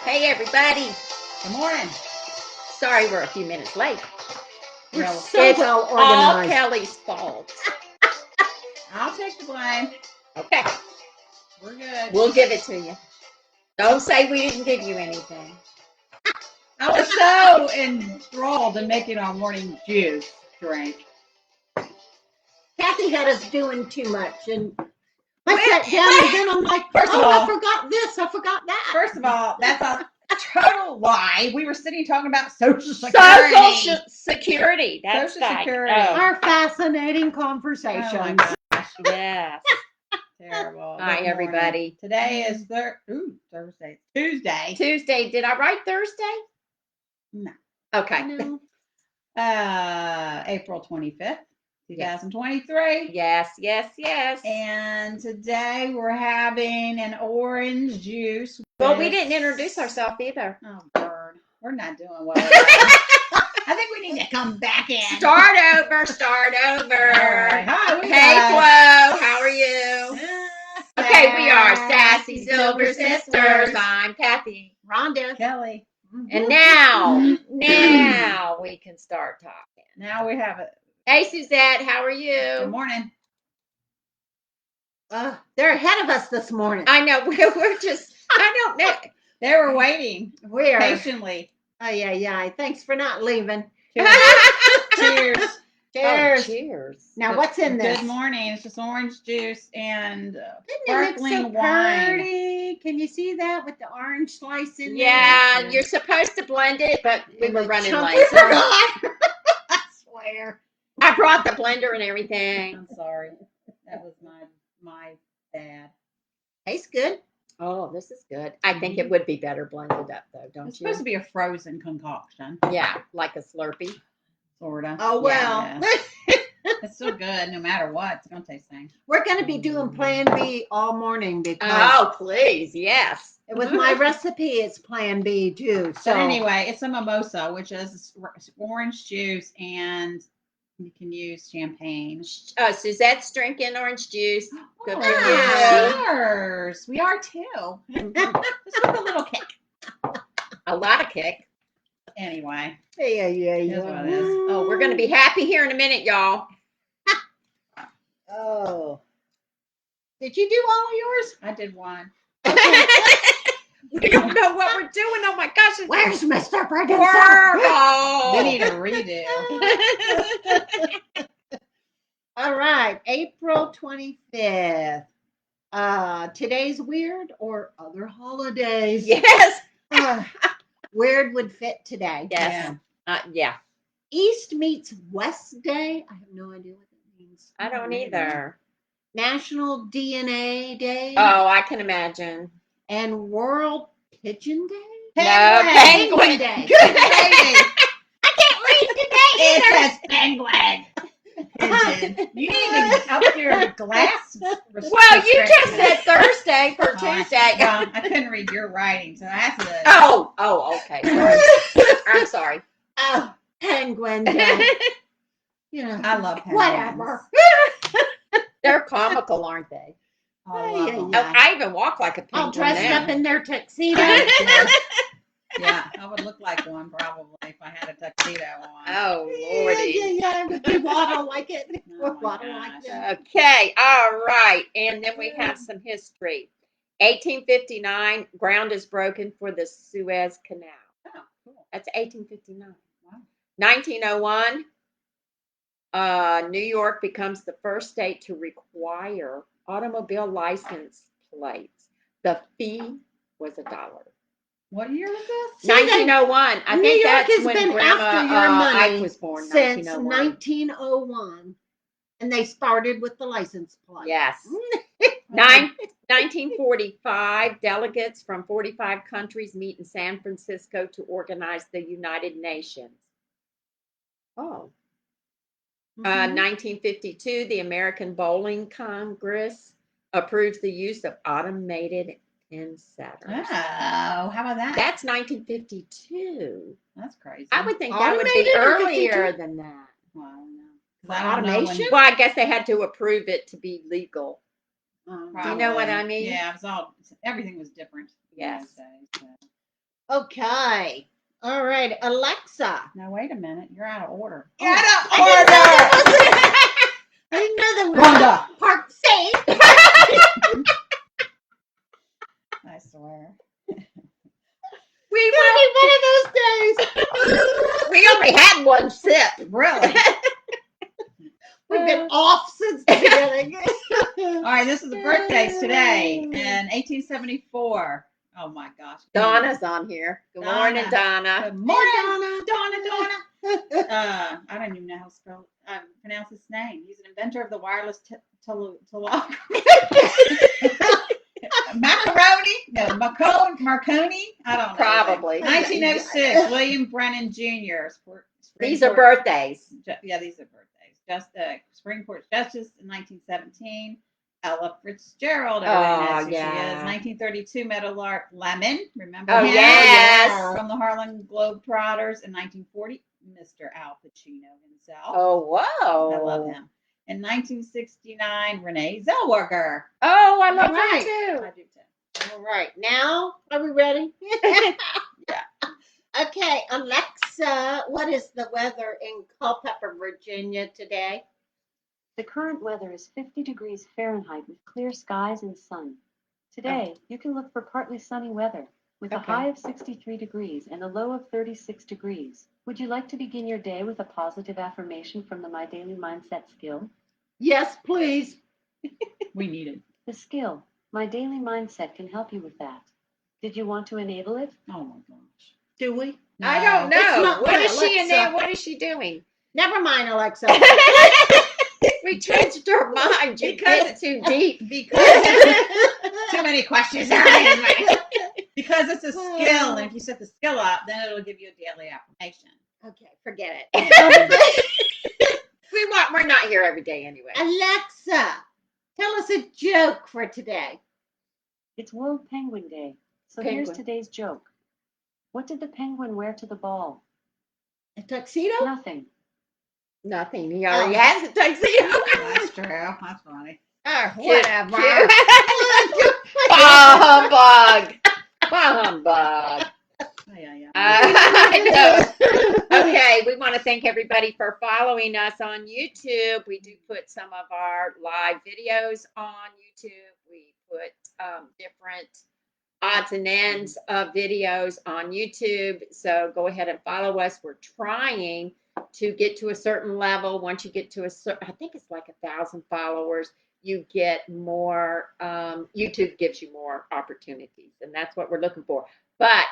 Hey, everybody. Good morning. Sorry we're a few minutes late. We're so well organized. All Kelly's fault. I'll take the blame. Okay. We're good. We'll give it to you. Don't say we didn't give you anything. I was so enthralled in making our morning juice drink. Kathy had us doing too much, and I sat down, and then I'm like, First of all, I forgot this, I forgot that. First of all, that's a total lie. We were sitting talking about Social Security. Social Security. That's Social Security. Our fascinating conversation. Oh my gosh. Yes. Terrible. Hi, everybody. Today is Thursday. Tuesday. Tuesday. Did I write Thursday? No. Okay. No. April 25th, 2023. Yes. And today we're having an orange juice. Well, we didn't introduce ourselves either. Oh, bird. We're not doing well. I think we need to come back in. Start over. All right. Hi, hey, Flo. How are you? Okay, we are Sassy Silver Sisters. I'm Kathy. Rhonda. Kelly. And now we can start talking. Now we have it. Hey, Suzette. How are you? Good morning. They're ahead of us this morning. I know. We're just, I don't know. They were waiting We're patiently. Yeah. Thanks for not leaving. Cheers. Cheers. Cheers. Now, what's in this? Good morning. It's just orange juice and sparkling wine. Pretty. Can you see that with the orange slice in there? Yeah, you're supposed to blend it, but we were running late. I swear. I brought the blender and everything. I'm sorry. That was my bad. Tastes good. Oh, this is good. I think it would be better blended up, though, don't It's you? supposed to be a frozen concoction. Yeah, like a Slurpee. Sorta. Oh, well. Yeah. It's still good no matter what. It's going to taste the same. We're going to be doing Plan B all morning because Oh, please, yes. with my recipe, it's Plan B too. So But anyway, it's a mimosa, which is orange juice, and you can use champagne. Suzette's drinking orange juice. Good for Oh, you. cheers. We are too. Just with a little kick. A lot of kick. Anyway. Yeah. Here's what it is. Oh, we're going to be happy here in a minute, y'all. Oh. Did you do all of yours? I did one. We don't know what we're doing. Oh my gosh. Where's Mr. Producer? We need a redo. All right, April 25th. Today's weird or other holidays? Yes. Weird would fit today. Yes. Yeah. East meets West Day. I have no idea what that means. I don't either. National DNA Day. Oh, I can imagine. And World Pigeon Day. Penguin Day. Good lady. I can't read today It either. says penguin. Pigeon. You need to up your glass. Well, you just said Thursday for Tuesday. Well, I couldn't read your writing, so that's it. Oh, okay. Sorry. I'm sorry. Oh, Penguin Day. I love penguins. Whatever. They're comical, aren't they? I love them. Yeah. I even walk like a penguin All dressed now. up in their tuxedo. Yeah, I would look like one probably if I had a tuxedo on. Oh, Lordy. Yeah. We waddle like it. Oh, my Waddle like gosh. that. Okay, all right. And then we have some history. 1859, ground is broken for the Suez Canal. Oh, cool. That's 1859. Wow. 1901, New York becomes the first state to require automobile license plates. The fee was $1. What year was this? 1901. I New think York that's has when been Grandma after your money Ike was born. since 1901. 1901, and they started with the license plate. Yes. 1945, delegates from 45 countries meet in San Francisco to organize the United Nations. Oh. 1952, the American Bowling Congress approves the use of automated pin setters. Oh, how about that? That's 1952. That's crazy. I would think that would be Automated or earlier than that. Well, I don't know. 'Cause For I don't know automation? when- Well, I guess they had to approve it to be legal. Do you know what I Probably. mean? Yeah, everything was different. in Yes. those days, so. Okay. All right, Alexa. Now wait a minute. You're out of order. Oh, Out of I order. didn't know that was Rhonda. part C. I swear. We Gonna will. be one of those days. We only had one sip. Really? We've been off since the beginning. All right, this is the birthdays today in 1874. Oh my gosh. Donna's on here. Good morning, Donna. Good morning, Donna. Donna. I don't even know how to pronounce his name. He's an inventor of the wireless telegraph. Macaroni? No, Marconi? I don't know. Probably. 1906, William Brennan Jr. These are birthdays. Yeah, these are birthdays. Just Supreme Court Justice in 1917. Ella Fitzgerald, everybody knows who she is. 1932, Meadowlark Lemon, remember Oh, him? yes. From the Harlem Globetrotters in 1940, Mr. Al Pacino himself. Oh, whoa. I love him. In 1969, Renee Zellweger. Oh, I love All her right. too. I do too. All right, now are we ready? Yeah. Okay, Alexa, what is the weather in Culpeper, Virginia today? The current weather is 50 degrees Fahrenheit with clear skies and sun. Today, you can look for partly sunny weather with a Okay. high of 63 degrees and a low of 36 degrees. Would you like to begin your day with a positive affirmation from the My Daily Mindset skill? Yes, please. We need it. The skill, My Daily Mindset, can help you with that. Did you want to enable it? Oh my gosh. Do we? I don't It's know. not What my is she in there? Alexa. What is she doing? Never mind, Alexa. We changed her mind. You Because get too deep. Because too many questions. Because it's a skill, and if you set the skill up, then it'll give you a daily affirmation. Okay, forget it. We're not here every day anyway. Alexa, tell us a joke for today. It's World Penguin Day. So Penguin. here's today's joke. What did the penguin wear to the ball? A tuxedo? Nothing. Nothing. He already has a tuxedo. That's true. That's funny. Oh, Cute, whatever. cute. Bah humbug. Bah humbug. Yeah. I know. Okay, we want to thank everybody for following us on YouTube. We do put some of our live videos on YouTube. We put different odds and ends of videos on YouTube. So go ahead and follow us. We're trying to get to a certain level. Once you get to I think it's like 1,000 followers, you get more. YouTube gives you more opportunities, and that's what we're looking for. But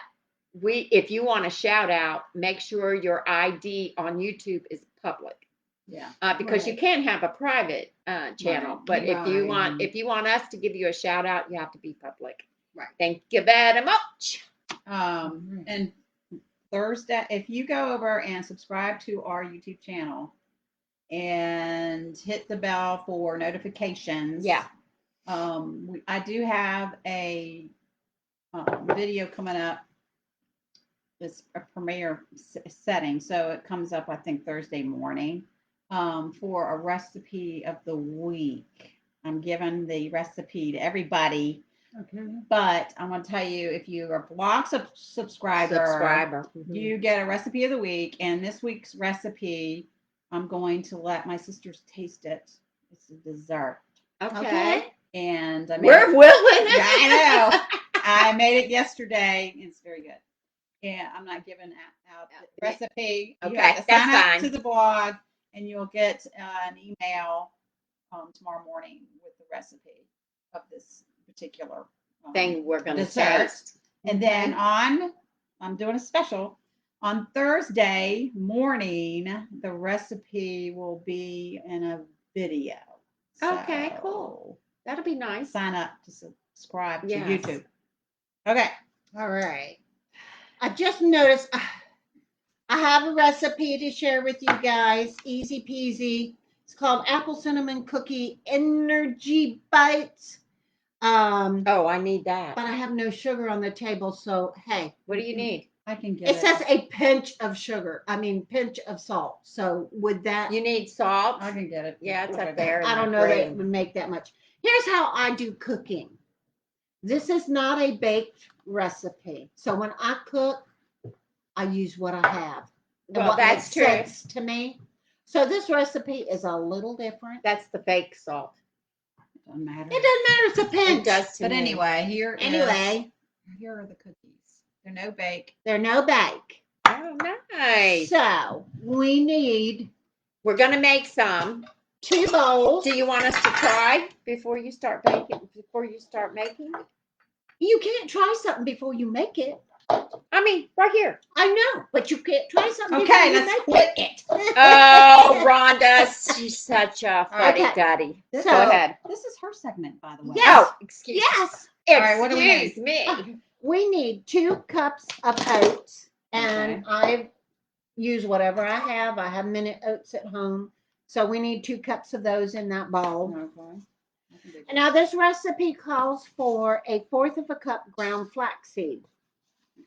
if you want a shout out, make sure your ID on YouTube is public. Yeah. Because you can have a private channel, Right. but if you Right. want us to give you a shout out, you have to be public. Right. Thank you very much. And Thursday, if you go over and subscribe to our YouTube channel and hit the bell for notifications. Yeah. I do have a video coming up. It's a premiere setting, so it comes up, I think, Thursday morning for a recipe of the week. I'm giving the recipe to everybody. Okay. But I'm going to tell you, if you are a block subscriber, you get a recipe of the week. And this week's recipe, I'm going to let my sisters taste it. It's a dessert. Okay. And We're willing. Yeah, I know. I made it yesterday. It's very good. And I'm not giving out the recipe. Okay, You have to that's sign up fine. to the blog, and you'll get an email tomorrow morning with the recipe of this particular Thing we're going to dessert. taste. And then I'm doing a special on Thursday morning. The recipe will be in a video. Okay, So cool. That'll be nice. sign up to subscribe to Yes. YouTube. Okay. All right. I just noticed I have a recipe to share with you guys. Easy peasy. It's called Apple Cinnamon Cookie Energy Bites. Oh, I need that. But I have no sugar on the table, so hey. What do you need? I can get It says a pinch of sugar. Pinch of salt. So would that? You need salt? I can get it. Yeah, it's up there. I don't know that it would make that much. Here's how I do cooking. This is not a baked recipe. So when I cook, I use what I have. And Well, what that's makes true. sense to me. So this recipe is a little different. That's the fake salt. Doesn't matter. It doesn't matter. It's a pinch. It does to But me. anyway, here are the cookies. They're no bake. They're no bake. Oh, nice. So we need We're going to make some. 2 bowls. Do you want us to try before you start baking? Before you start making? You can't try something before you make it. I mean, right here. I know, but you can't try something before Okay, you let's make quit it. Oh, Rhonda, she's such a fuddy Okay. duddy. This, Go So- ahead. this is her segment, by the way. Yes. Oh, excuse Yes. All right, what do we Excuse me. We need 2 cups of oats, and I use whatever I have. I have minute oats at home, so we need 2 cups of those in that bowl. Okay. I can do And now this recipe calls for 1/4 of a cup ground flaxseed.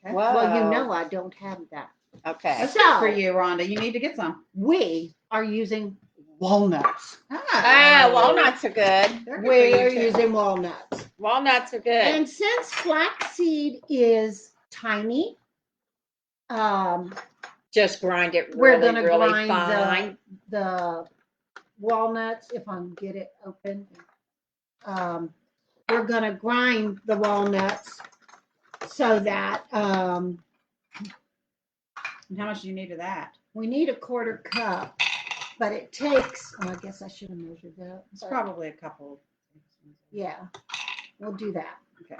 Okay. Well, you know I don't have that. Okay. That's So- good for you, Rhonda. You need to get some. We are using walnuts. Ah, walnuts are good. They're good We for are you, too. using walnuts. Walnuts are good. And since flaxseed is tiny, Just grind it we're really, gonna really grind fine. the walnuts, if I can get it open. We're gonna grind the walnuts so that And how much do you need of that? we need 1/4 cup, but it takes, oh, I guess I should have measured that. It's probably a couple. Yeah, we'll do that. Okay.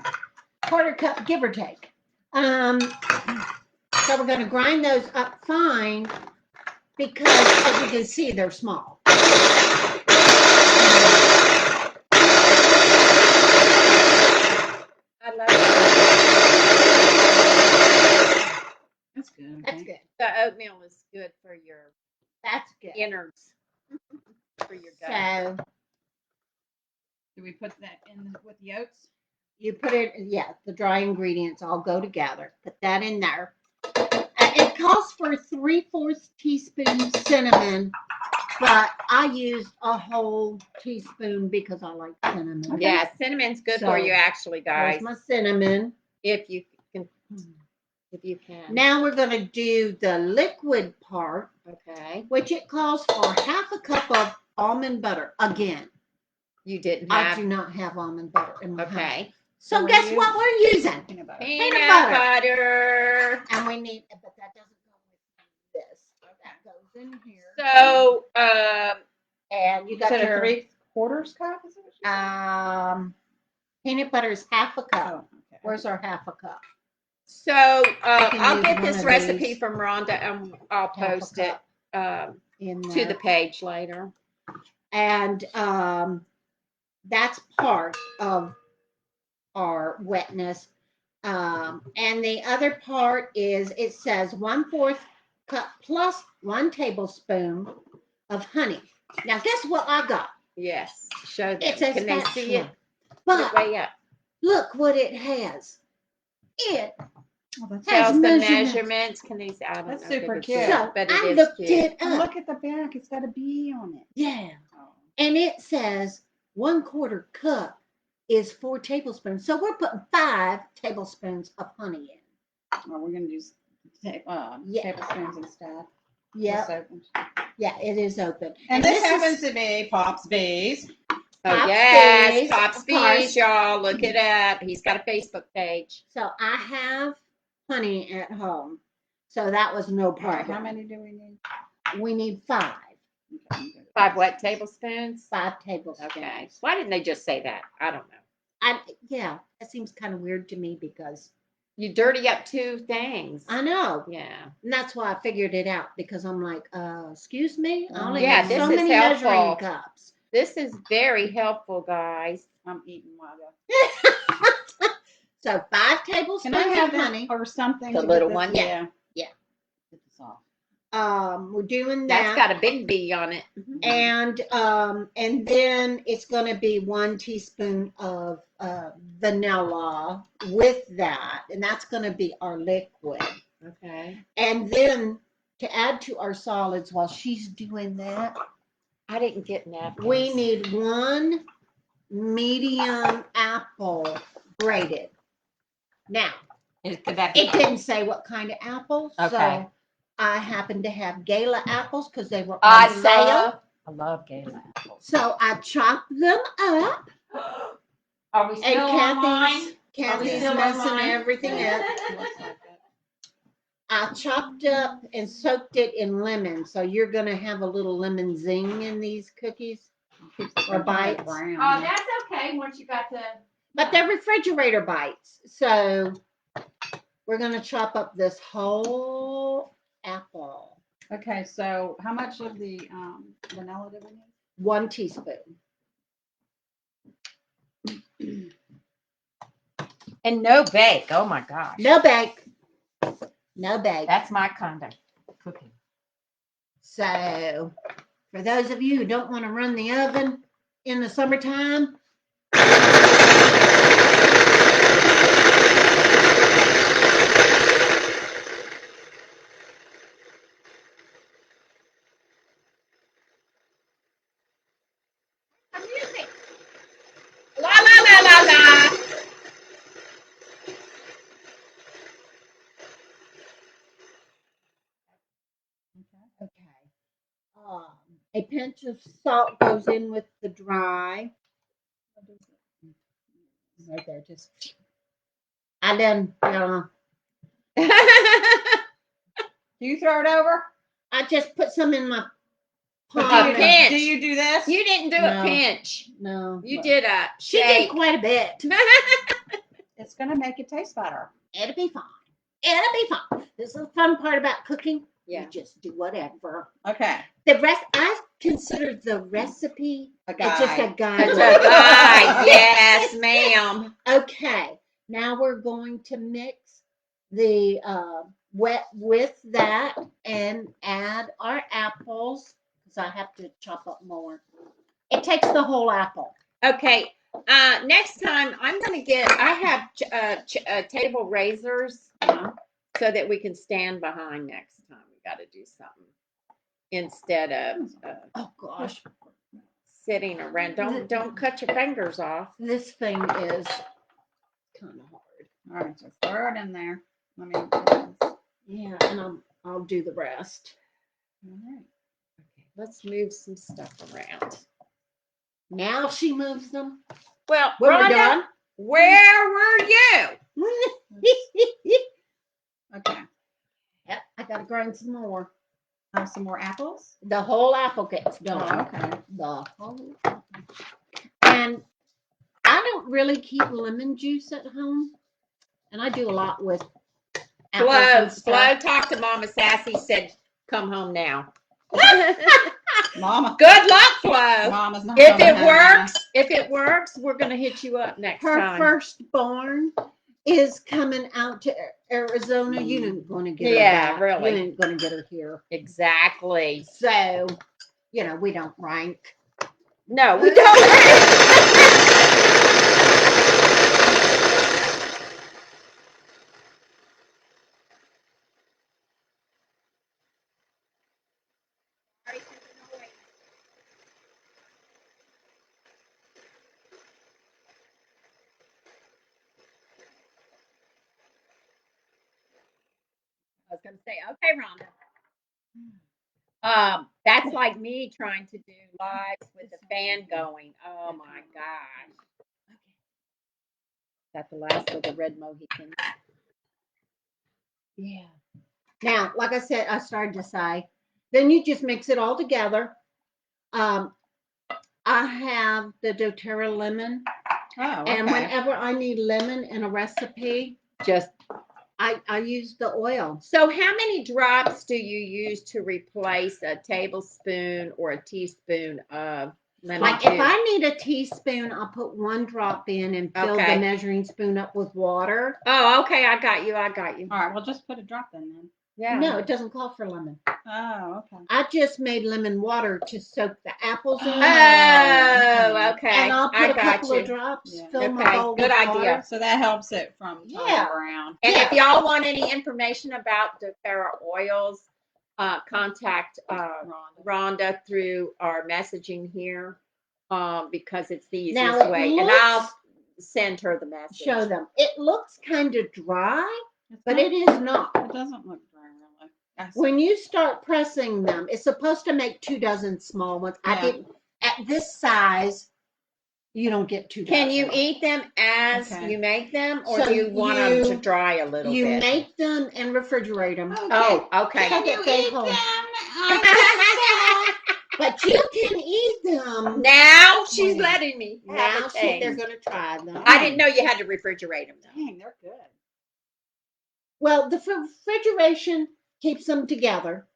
1/4 cup, give or take. So we're gonna grind those up fine because as you can see, they're small. I love it. That's good. That's Okay. good. The oatmeal is good for your That's good. innards. For your gut. So Do we put that in with the oats? you put it, yeah, the dry ingredients all go together. Put that in there. It calls for 3/4 teaspoon cinnamon, but I used a whole teaspoon because I like cinnamon. Yeah, cinnamon's good for So, you, actually, guys. There's my cinnamon. If you can. If you can. Now we're going to do the liquid part, Okay. which it calls for 1/2 cup of almond butter. Again, You didn't I have. do not have almond butter in my house. Okay. So What guess are what we're using? Peanut butter. Peanut butter. butter. And we need, but that doesn't go with this. That goes in here. So, And you You got said a your 3/4 cup? Is that what you said? peanut butter is 1/2 cup. Oh, okay. Where's our 1/2 cup? so can I'll use get one this of recipe these. from Rhonda and I'll 1/2 post it cup in to there. the page later. And that's part of our wetness. And the other part is it says 1/4 cup plus 1 tablespoon of honey. Now guess what I got? Yes. Show them. It says Can they see it? But Put it way up. look what it has. It Oh, that's has Tells the measurements. measurements. Can they see? I don't That's know if super they can see cute. it, So but I it is looked cute. it And up. look at the back. It's got a bee on it. Yeah. Oh. And it says 1/4 cup is 4 tablespoons. So we're putting 5 tablespoons of honey in. Well, we're going to use Yeah. tablespoons instead. Yep. This opens. Yeah, it is open. And this is- happens to be Pop's bees. Oh, Pop's yes. Bees, Pop's of course. Bees, y'all. Look it up. He's got a Facebook page. So I have honey at home. So that was no All right, problem. how many do we need? We need 5. Okay. 5 what tablespoons? 5 tablespoons. Okay. Why didn't they just say that? I don't know. Yeah, that seems kind of weird to me because You dirty up 2 things. I know. Yeah. And that's why I figured it out because I'm like, excuse me? I only Yeah, have this so is many helpful. measuring cups. This is very helpful, guys. I'm eating while I go. So 5 tablespoons Can I have of honey. that or something? The to little get this? one? Yeah. Yeah. Get this off. We're doing That's that. got a big bee on it. And then it's going to be 1 teaspoon of vanilla with that, and that's going to be our liquid. Okay. And then to add to our solids while she's doing that, I didn't get napkins. we need 1 medium apple graded. Now, Could that be? it didn't say what kind of apples, Okay. so I happened to have gala apples because they were on I sale. love gala apples. So I chopped them up, Are we and still online? Kathy's still messing online? everything up. Looks like it. I chopped up and soaked it in lemon, so you're gonna have a little lemon zing in these cookies or bites. Brown. Oh, that's okay. Once you got the. But they're refrigerator bites. So we're going to chop up this whole apple. Okay, so how much of the vanilla do we need? 1 teaspoon. And no bake. Oh my gosh. No bake. No bake. That's my kind of cooking. So for those of you who don't want to run the oven in the summertime, Music. La la la la la. okay. A pinch of salt goes in with the dry. Right there, just I done, Do you throw it over? I just put some in my A pot. pinch. Do you do this? You didn't do No. a pinch. No, You did a She did shake. quite a bit. It's gonna make it taste better. It'll be fine. It'll be fine. This is the fun part about cooking. Yeah. You just do whatever. Okay. The rest, I consider the recipe A it's just a guide. guide. Right. Yes, ma'am. Okay. Now we're going to mix the wet with that and add our apples because I have to chop up more. It takes the whole apple. Okay. Next time I'm gonna get. I have table razors so that we can stand behind next time. We got to do something instead of Oh gosh, sitting around. Don't cut your fingers off. this thing is kind of hard. All right, so throw it in there. Let me. Yeah, and I'll do the rest. All right. Okay, let's move some stuff around. Now she moves them. Well, When we're Rhonda, done. where were you? Okay. Yep, I gotta grind some more. Some more apples. The whole apple gets Oh, done. okay. The whole apple. And I don't really keep lemon juice at home. And I do a lot with apples and stuff. Flo talked to Mama Sassy, said, come home now. Mama. Good luck, Flo. Mama's not. If coming home. if it works, we're gonna hit you up next Her time. firstborn is coming out to Arizona. You ain't gonna get her. Yeah, back. really. You ain't gonna get her here. Exactly. So, we don't rank. No, we don't. I was gonna say, okay, Rhonda. That's like me trying to do lives with the fan going. Oh my gosh. That's the last of the red Mohicans. Yeah. Now, like I said, I started to say, then you just mix it all together. I have the doTERRA lemon, Oh, and okay. whenever I need lemon in a recipe, Just I use the oil. so how many drops do you use to replace a tablespoon or a teaspoon of lemon Like juice? if I need a teaspoon, I'll put 1 drop in and fill Okay. the measuring spoon up with water. Oh, okay, I got you. I got you. All right. Well, just put a drop in then. Yeah. No, it doesn't call for lemon. Oh, okay. I just made lemon water to soak the apples in. Oh, okay. And I'll put I a got couple you. of drops, Yeah. fill my Okay, bowl good with idea. water. So that helps it from turning Yeah. brown. And Yeah. if y'all want any information about doTERRA oils, contact Rhonda through our messaging here, because it's the Now easiest it way. looks, And send her the message. show them. It looks kind of dry, It's but not- it is not. It doesn't look dry, really. When you start pressing them, it's supposed to make 2 dozen small ones. I Yeah. didn't, at this size, you don't get 2 dozen. Can you eat them as Okay. you make them, or So do you want them to you- dry a little You bit? make them and refrigerate them. Oh, okay. Can you eat them? But you can eat them. Now she's Wait. letting me have Now a see, they're taste. going to try them. I didn't know you had to refrigerate them though. Dang, they're good. Well, the refrigeration keeps them together.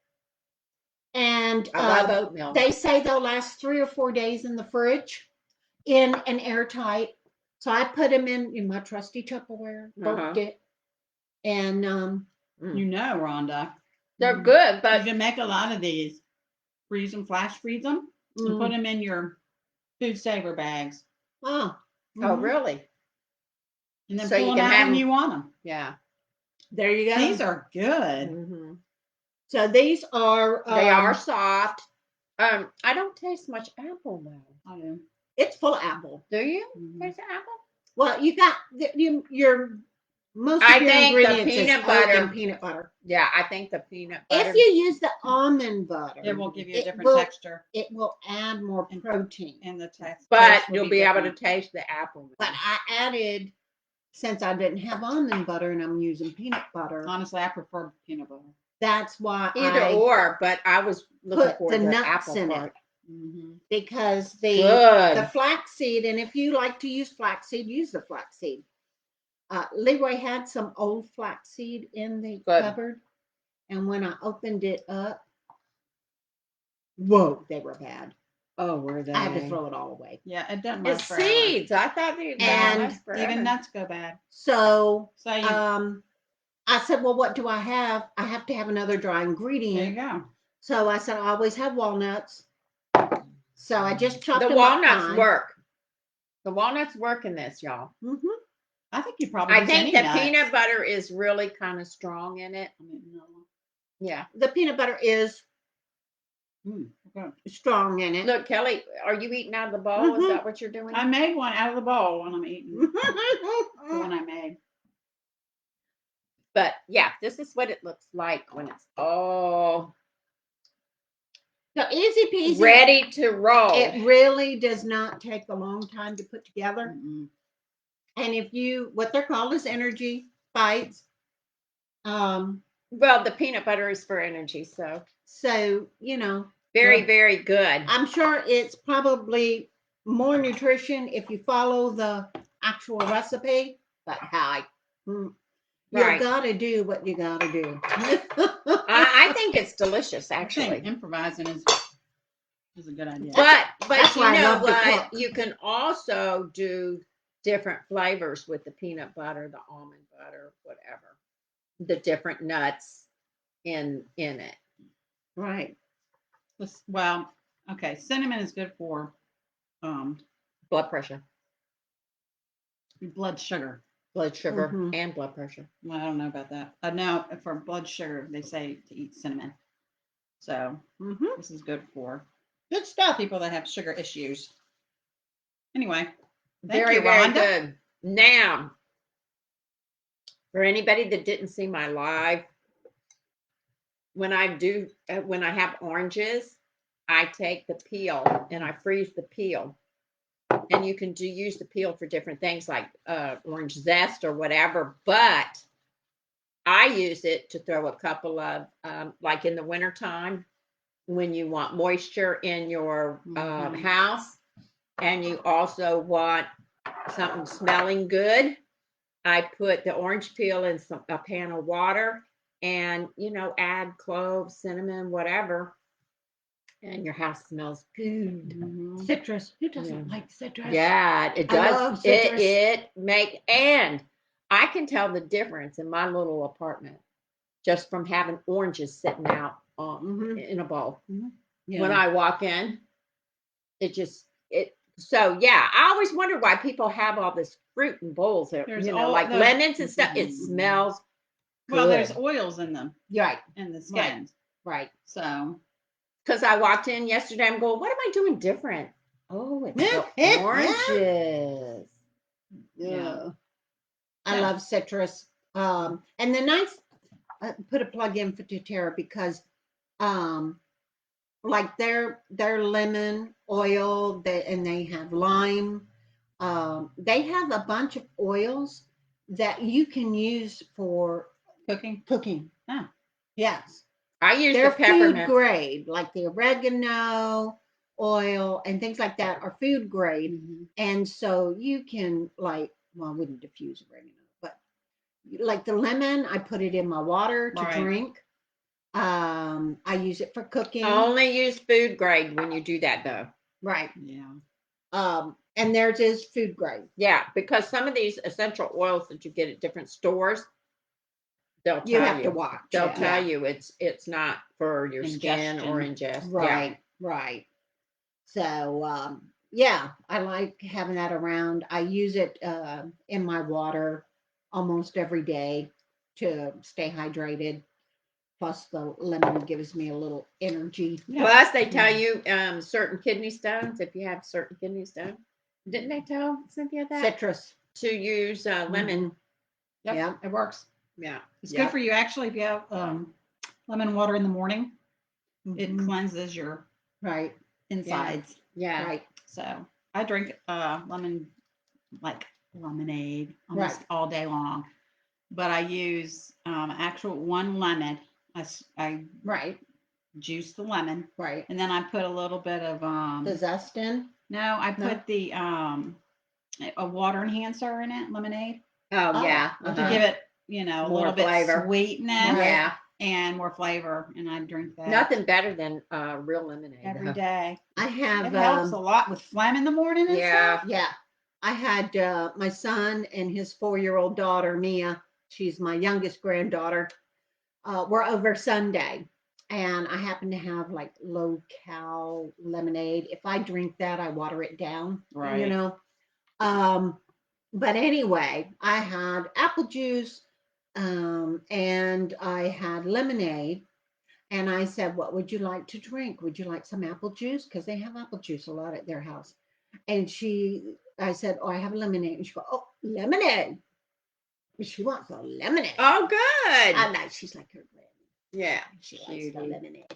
And I love oatmeal. they say they'll last 3 or 4 days in the fridge in an airtight. So I put them in my trusty Tupperware, burped it. And You know, Rhonda, They're good, you but can make a lot of these. Freeze them, flash freeze them, and put them in your food saver bags. oh, oh really? And then So you pull them can out have when them- you want them. Yeah. there you go. These are good. Mm-hmm. So these are They are soft. I don't taste much apple though. I do. It's full of apple. Do you Mhm. taste the apple? Well, you got your most of I your think the ingredients is peanut oat butter- and peanut butter. Yeah, I think the peanut butter. If you use the almond butter, It will give you a It different will- texture it will add more protein. and the taste. but will you'll be able to different. taste the apple. But I added, since I didn't have almond butter and I'm using peanut butter, Honestly, I prefer peanut butter. that's why Either I or, but I was looking put for the the nuts apple in part. it Mm-hmm. because the Good. flaxseed, and if you like to use flaxseed, use the flaxseed. Leroy had some old flaxseed in the Good. cupboard, and when I opened it up, whoa, they were bad. Oh, were they? I had to throw it all away. Yeah, it doesn't It's last forever. seeds. I thought they And last forever. Even nuts go bad. So So you, I said, well, what do I have? I have to have another dry there you ingredient. go. So I said, I always have walnuts. So I just chopped The them walnuts up fine. work. The walnuts work in this, y'all. Mhm. I think you probably I use think any the nuts. peanut butter is really kind of strong in it. I mean, no. Yeah. The peanut butter is Okay. strong in it. Look, Kelly, are you eating out of the bowl? Is Mhm. that what you're doing? I made one out of the bowl when I'm eating the one I made. But yeah, this is what it looks like when it's all So easy peasy. ready to roll. It really does not take a long time to put together. Mm-mm. And if you, what they're called is energy bites. Well, the peanut butter is for energy, so So, you know, very, Yeah. very good. I'm sure it's probably more nutrition if you follow the actual recipe. But hi, you Right. gotta do what you gotta do. I think it's delicious, I think actually. improvising is a good idea. But That's you why I know love to what? cook. You can also do different flavors with the peanut butter, the almond butter, whatever. The different nuts in it. Right. Well, okay, cinnamon is good for Blood pressure, blood sugar. blood sugar, Mhm. and blood pressure. Well, I don't know about that. I know for blood sugar, they say to eat cinnamon. So Mm-hmm. this is good for good stuff. People that have sugar issues. Anyway, thank Very, you, very Rhonda. good. Now, for anybody that didn't see my live, when I have oranges, I take the peel and I freeze the peel. And you can use the peel for different things like orange zest or whatever. But I use it to throw a couple of, like in the wintertime, when you want moisture in your Mhm. house and you also want something smelling good. I put the orange peel in a pan of water and, add cloves, cinnamon, whatever. And your house smells good. Mhm. Citrus. Who doesn't Yeah. like citrus? Yeah, it I love does. citrus. And I can tell the difference in my little apartment just from having oranges sitting out Mhm. in a bowl. Yeah. When I walk in, so yeah, I always wonder why people have all this fruit in bowls. There's Like those- lemons and stuff. It Mhm. smells Well, good. there's oils in them Right. in the skins. Right. So Because I walked in yesterday, I'm going, what am I doing different? Oh, it's the oranges. Yeah. I Yeah. love citrus. And then I put a plug in for Tara because like their lemon oil and they have lime. They have a bunch of oils that you can use for Cooking. cooking. Ah. Yes. I use They're the food peppermint. grade, like the oregano oil and things like that are food grade. Mhm. And so you can I wouldn't diffuse oregano, but like the lemon, I put it in my water to Right. drink. I use it for cooking. Only use food grade when you do that, though. Right. Yeah. And theirs is food grade. Yeah, because some of these essential oils that you get at different stores, they'll tell You have to watch. They'll Yeah. tell you it's not for your skin or ingest. Right. Right. So yeah, I like having that around. I use it in my water almost every day to stay hydrated. Plus, the lemon gives me a little energy. Yeah. Plus, they tell you certain kidney stones, if you have certain kidney stones. Didn't they tell Cynthia that? Citrus. To use lemon. Mhm. Yep. Yeah. It works. Yeah. It's Yeah. good for you actually if you have lemon water in the morning. It Mhm. cleanses your Right. insides. Yeah. Right. So I drink lemon like lemonade almost Right. all day long. But I use actual one lemon. I Right. juice the lemon Right. and then I put a little bit of The zest in. no, I No? put the a water enhancer in it, lemonade, Oh, yeah. Oh, to Uh-huh. give it, a More little bit flavor. sweetness Yeah. and more flavor. And I drink that Nothing better than real lemonade. every though. day. I have. It helps a lot with phlegm in the morning and Yeah. stuff. Yeah. I had my son and his 4-year-old daughter, Mia. She's my youngest granddaughter. We're over Sunday. And I happen to have like low cal lemonade. If I drink that, I water it down. You Right. know. But anyway, I had apple juice and I had lemonade. And I said, what would you like to drink? Would you like some apple juice? Because they have apple juice a lot at their house. And I said, oh, I have lemonade. And she goes, oh, lemonade. She wants a lemonade. Oh, good. I'm like, she's like her granny. Yeah. She Cutie. likes the lemonade.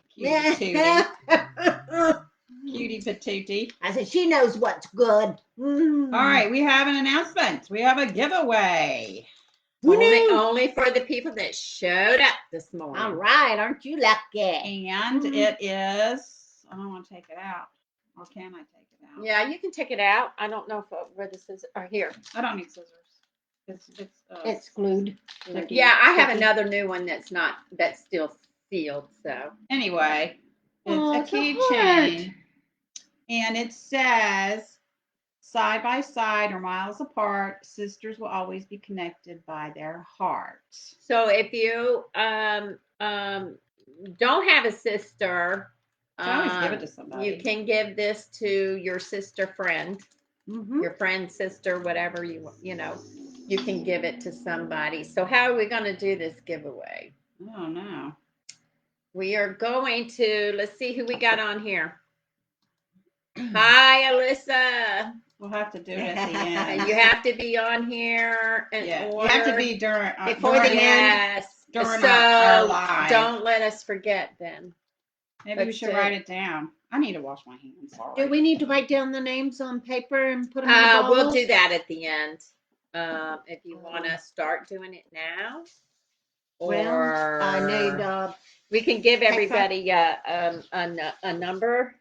Cutie patootie. I said, she knows what's good. Mm. All right, we have an announcement. We have a giveaway. Only for the people that showed up this morning. All right, aren't you lucky? And it is, I don't want to take it out. Or can I take it out? Yeah, you can take it out. I don't know where the scissors are here. I don't need scissors. It's glued. sticky. Yeah, I have Sticky. another new one that's still sealed. So Anyway, Oh, it's a it's a keychain. And it says, side by side or miles apart, sisters will always be connected by their hearts. So if you don't have a sister, You can always give it to somebody. you can give this to your sister friend, Mm-hmm. your friend's sister, whatever you can give it to somebody. So how are we going to do this giveaway? Oh no. We are going to, let's see who we got on here. Hi, Alyssa. We'll have to do it at the end. And you have to be on here in Yeah, order. you have to be during Before during, the end. Yes. during So our live. don't let us forget then. Maybe we let's should do write it. it down. I need to wash my hands. Sorry. Do we need to write down the names on paper and put them in the bottles? We'll do that at the end. If you want to start doing it now, or I need we can give everybody a number.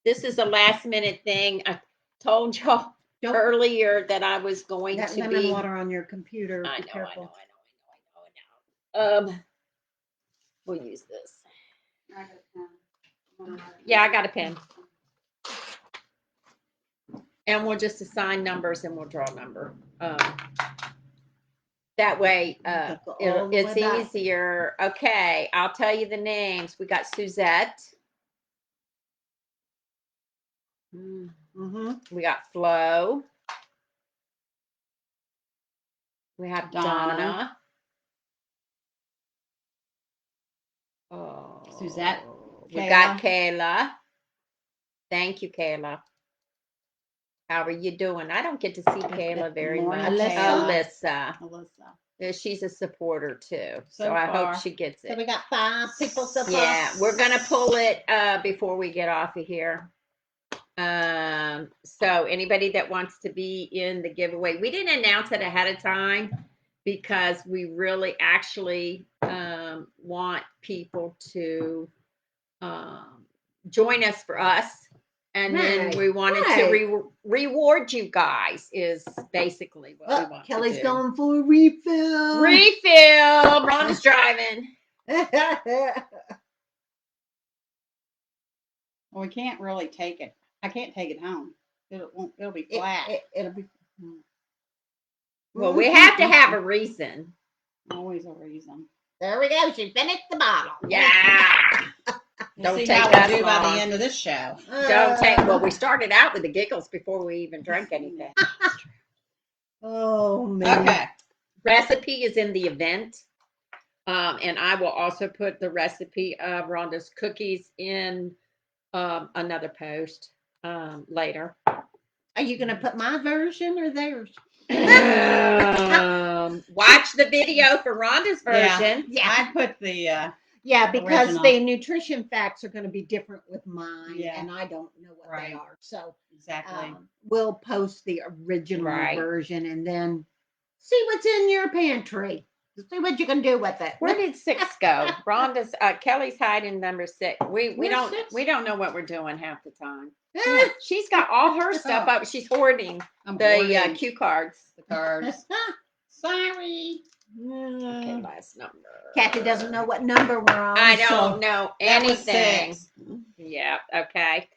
This is a last minute thing. I told y'all don't earlier that I was going that to lemon be. water on your computer. I Be know. careful. We'll use this. Yeah, I got a pen. And we'll just assign numbers and we'll draw a number. That way, Go all the it's way back. easier. Okay, I'll tell you the names. We got Suzette. Mm-hmm. We got Flo. We have Donna. Oh, Suzette. We got Kayla. Thank you, Kayla. How are you doing? I don't get to see Kayla very Morning, much. Alyssa. Alyssa. Alyssa. Yeah, she's a supporter too. So So I far. hope she gets So it. we got 5 people so far. Yeah, we're gonna pull it before we get off of here. So anybody that wants to be in the giveaway, we didn't announce it ahead of time because we really actually want people to join us for us. And then we wanted to reward you guys is basically what we want Kelly's to do. going for a refill. Refill. Ron's driving. Well, we can't really take it. I can't take it home. It'll be flat. It'll be. Well, we have to have a reason. Always a reason. There we go. She finished the bottle. Yeah. We'll Don't see take how us we do by long. the end of this show. Don't take. Well, we started out with the giggles before we even drank anything. Oh man. Okay. Recipe is in the event. And I will also put the recipe of Rhonda's cookies in another post later. Are you gonna put my version or theirs? Watch the video for Rhonda's version. Yeah. I put the Yeah, because Original. the nutrition facts are going to be different with mine, Yeah. and I don't know what they Right. are. So exactly. we'll post the original Right. version and then see what's in your pantry. See what you can do with it. Where did 6 go? Rhonda's Kelly's hiding number 6. We Where's don't 6? we don't know what we're doing half the time. Ah, She's got all her stuff up. She's hoarding I'm the hoarding cue cards. the cards. Sorry. Okay, last number. Kathy doesn't know what number we're on. I so- don't know That was anything. 6. Yeah, okay.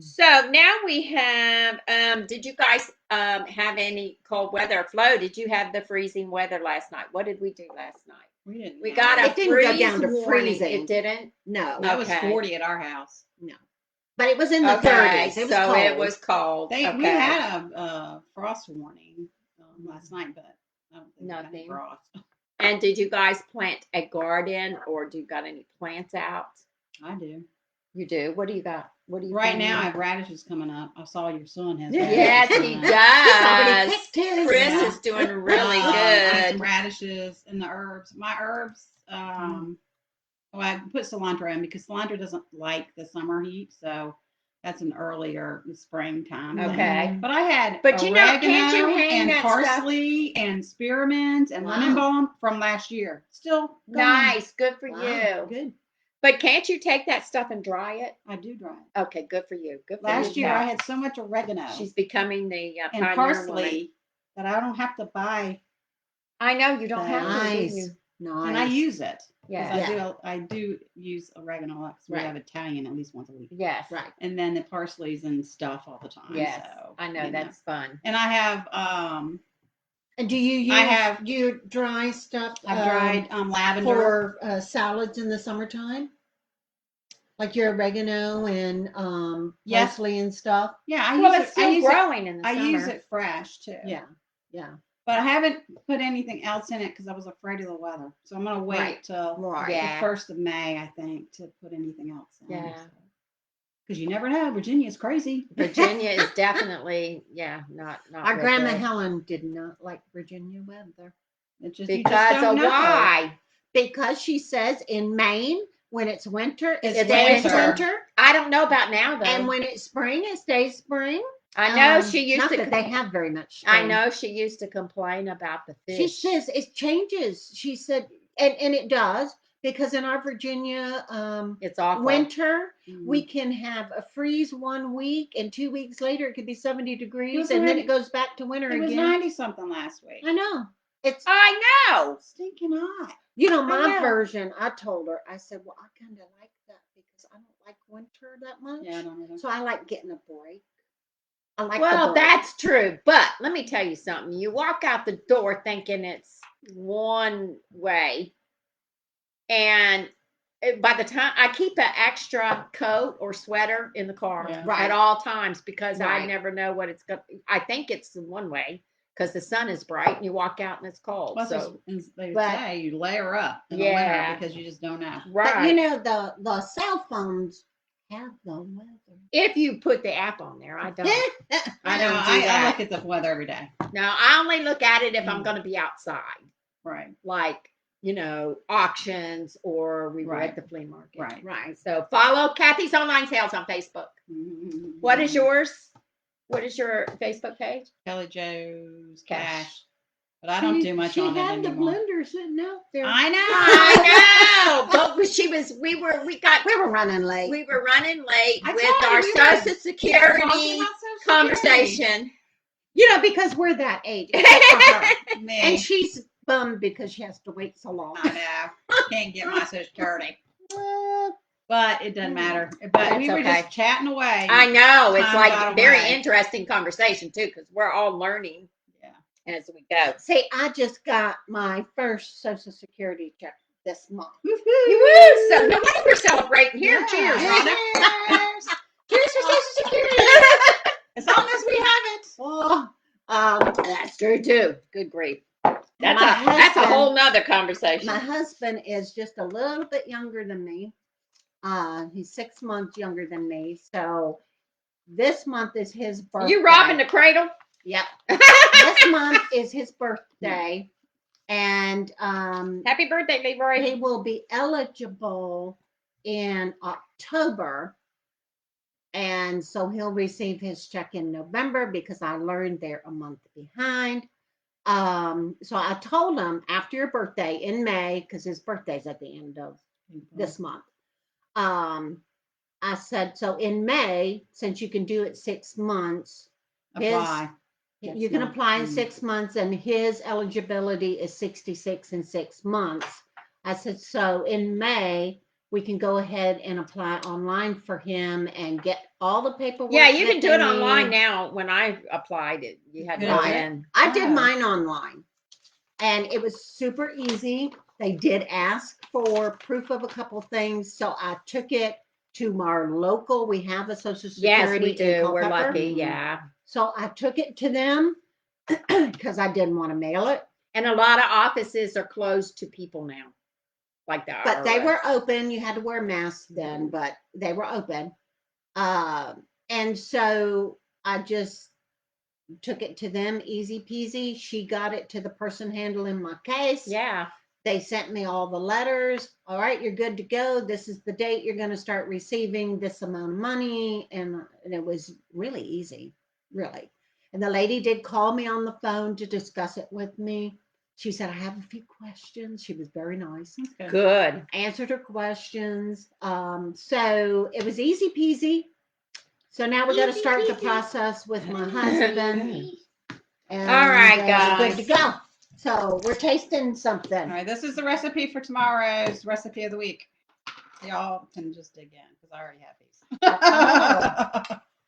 So now we have did you guys have any cold weather? Flo, did you have the freezing weather last night? What did we do last night? We didn't. We have got it. a It didn't go freeze down to warning. freezing. It didn't? No, That was Okay. 40 at our house. but it was in the Okay, 30s. It was so cold. it was cold. We Okay. had a frost warning last night, but I don't think we got any Nothing. frost. And did you guys plant a garden or do you got any plants out? I do. You do? What do you got? What do you Right planting? now, I have radishes coming up. I saw your son has. Yes, radishes he coming up. He's already does. picked his. Chris Yeah. is doing really I have some good. radishes and the herbs. My herbs. Well, I put cilantro in because cilantro doesn't like the summer heat, so that's an earlier springtime. thing. Okay. But I had But you know, oregano can't you hang and that stuff? parsley and spearmint and lemon Wow. balm from last year. Still going. Nice. Good for Wow. you. Good. But can't you take that stuff and dry it? I do dry it. Okay, good for you. Good for Last you. year I Kat. had so much oregano She's becoming the and pioneer parsley woman. that I don't have to buy, I know you don't have to, do Nice. you? Nice. and I use it. 'Cause Yeah. I do use oregano because we Right. have Italian at least once a week. Yes. Right. And then the parsley's and stuff all the time. Yes. So, I know you that's fun. And I have And do you use I have- your dry stuff? I've dried lavender. for salads in the summertime, like your oregano and Yes. parsley and stuff. Yeah, I Well, use it's it. I still use it. growing in the I summer. use it fresh too. Yeah, yeah. But I haven't put anything else in it because I was afraid of the weather. So I'm gonna wait Right. till Right. Yeah. the 1st of May, I think, to put anything else in. Yeah. Because you never know. Virginia's crazy. Virginia is definitely, not Our real grandma good. Helen did not like Virginia weather It's just you just Because don't of know. why? because she says in Maine when it's winter it It's stays winter. winter, I don't know about now though. and when it's spring it stays spring. I know she used not to. that they have very much. I spring. know she used to complain about the fish. She says it changes. She said, and it does because in our Virginia it's awful. winter Mm. we can have a freeze 1 week, and 2 weeks later it could be 70 degrees, was and then 90 it goes back to winter It was again. 90 something last week. I know. It's I know. Stinking hot. my know. version. I told her. I said, well, I kind of like that because I don't like winter that much. Yeah, I don't know. So I like getting a break. I like. Well, the break. that's true. But let me tell you something. You walk out the door thinking it's one way, and by the time I keep an extra coat or sweater in the car Yeah. Right. at all times because I Right. never know what it's going. I think it's one way because the sun is bright and you walk out and it's cold. Plus, So they but- say you layer up in the Yeah. winter because you just don't know. right. But you know the cell phones have the weather. If you put the app on there, I don't. I don't do I that. look at the weather every day. No, I only look at it if I'm going to be outside, Right. like, auctions, or we were at Right. the flea market. Right. Right. So follow Kathy's Online Sales on Facebook. What is yours? What is your Facebook page? Kelly Joe's Cash. Cash. But I don't do much on it had the anymore. blender sitting out there. I know. I know. But we were running late. we were running late I with told you our we were Social talking Security about Social Security. conversation. Because we're that age. Except for her. Me. And she's bummed because she has to wait so long. I know. Can't get my Social Security. But it doesn't matter. But That's we were okay. just chatting away. I know. It's Time like got very away. interesting conversation too, because we're all learning as we go. See, I just got my first Social Security check this month. Woo! So no wonder we're celebrating here. Yeah. Cheers, Rhonda. Cheers for Social Security. As long as we have it. Well, That's true too. Good grief. That's My a husband- whole nother conversation. my husband is just a little bit younger than me. He's 6 months younger than me. So this month is his birthday. You robbing the cradle? Yep. This month is his birthday. And Happy birthday, Leroy. he will be eligible in October. And so he'll receive his check in November because I learned they're a month behind. So I told him after your birthday in May, because his birthday's at the end of this month. I said, so in May, since you can do it 6 months, Apply. you can apply in 6 months, and his eligibility is 66 in 6 months. I said, so in May, we can go ahead and apply online for him and get all the paperwork. Yeah, you that can do they it online need. now. When I applied it, you had to Good. go in. I did Wow. mine online, and it was super easy. They did ask for proof of a couple things, so I took it to our local. We have a Social Yes, Security. we in do. We're Culpeper. lucky. Yeah. So I took it to them because I didn't want to mail it, And a lot of offices are closed to people now, like the but they IRS. were open. You had to wear masks then, but they were open. And so I just took it to them, easy peasy. She got it to the person handling my case. Yeah. They sent me all the letters. All right, you're good to go. This is the date you're going to start receiving this amount of money. And it was really easy, really. And the lady did call me on the phone to discuss it with me. She said, I have a few questions. She was very nice. That's good. Good. Answered her questions. So it was easy peasy. So now we got to start the process with my husband. And, All right, we're guys. good to go. So we're tasting something. All right, this is the recipe for tomorrow's recipe of the week. Y'all can just dig in because I already have these.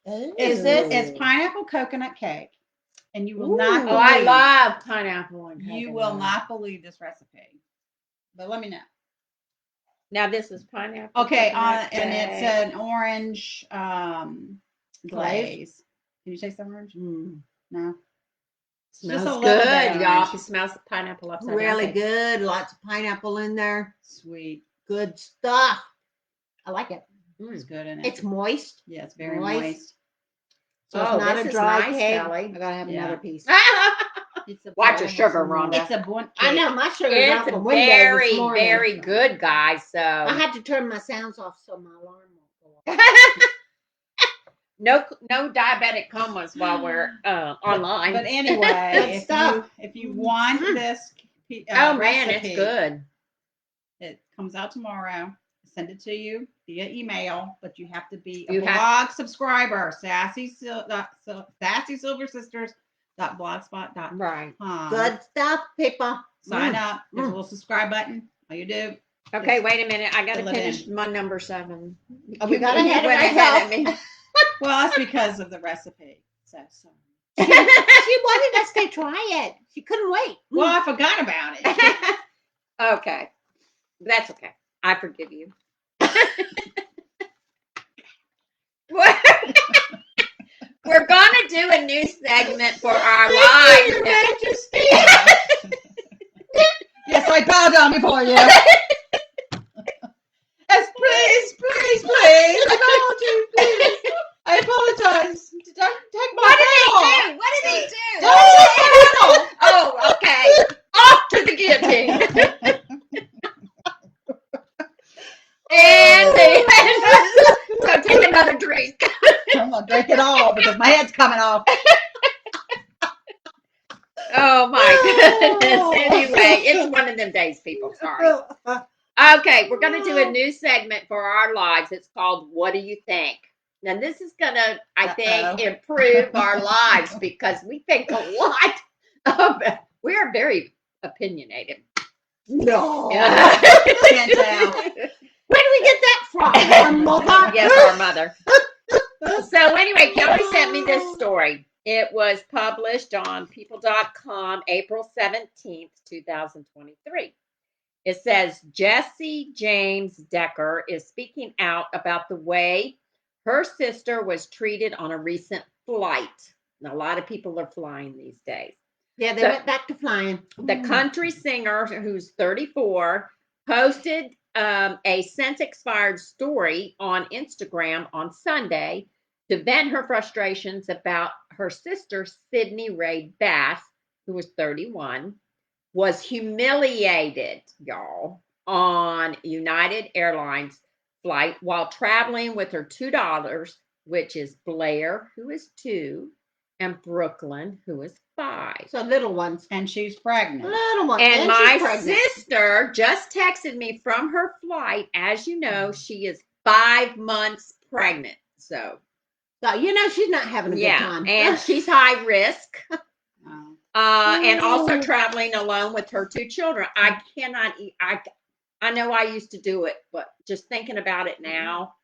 It's pineapple coconut cake, and you will not. Oh, I believe- love pineapple and You coconut. will not believe this recipe, but let me know. Now this is pineapple. Okay, coconut and it's cake. an orange glaze. Can you taste the orange? No. Smells just a little good, bit y'all. orange. It smells pineapple upside down. Really cake. good. Lots of pineapple in there. Sweet. Good stuff. I like it. It's good in it. It's moist. Yeah, it's very moist. moist. So Oh, it's not this a is dry nice, cake. Kelly. I gotta have Yeah. another piece. It's a Watch your bun- sugar, Rhonda. It's a bun I cake. know my sugar's out It's the window very, this morning. very good, guys. So I had to turn my sounds off so my alarm won't go off. no diabetic comas while we're online. But anyway, stuff. if you want this oh man, recipe, it's good. It comes out tomorrow. Send it to you via email, but you have to be a You blog have- subscriber. sassysilversisters.blogspot.com. Right. Good stuff, people. Sign up. There's a little subscribe button. All you do. Okay, wait a minute. I got to Fill it finish my number 7. Oh, we got You ahead of went ourselves. me. Well, that's because of the recipe. So sorry. She wanted us to try it. She couldn't wait. Well, I forgot about it. Okay. That's okay. I forgive you. We're going to do a new segment for our live. Yes, I bow down before you. Yes, please, please, please. I bow So take another drink. I'm gonna drink it all because my head's coming off. Oh my goodness. Anyway, it's one of them days, people. Sorry. Okay, we're going to do a new segment for our lives. It's called What Do You Think? Now, this is going to, I think, improve our lives because we think a lot of it. We are very opinionated. No. Can't tell. Where do we get that from? Our mother? Yes, our mother. So anyway, Kelly sent me this story. It was published on people.com April 17th, 2023. It says Jesse James Decker is speaking out about the way her sister was treated on a recent flight. Now, a lot of people are flying these days. Yeah, they went back to flying. The country singer, who's 34, posted a since expired story on Instagram on Sunday to vent her frustrations about her sister, Sydney Ray Bass, who was 31, was humiliated, y'all, on United Airlines flight while traveling with her two daughters, which is Blair, who is 2, and Brooklyn, who is 5. So little ones. And she's pregnant. Little ones. And she's my pregnant. sister just texted me from her flight. As you know, she is 5 months pregnant. So you know she's not having a good time. And she's high risk. Oh. And also traveling alone with her 2 children. I cannot eat. I know I used to do it, but just thinking about it now,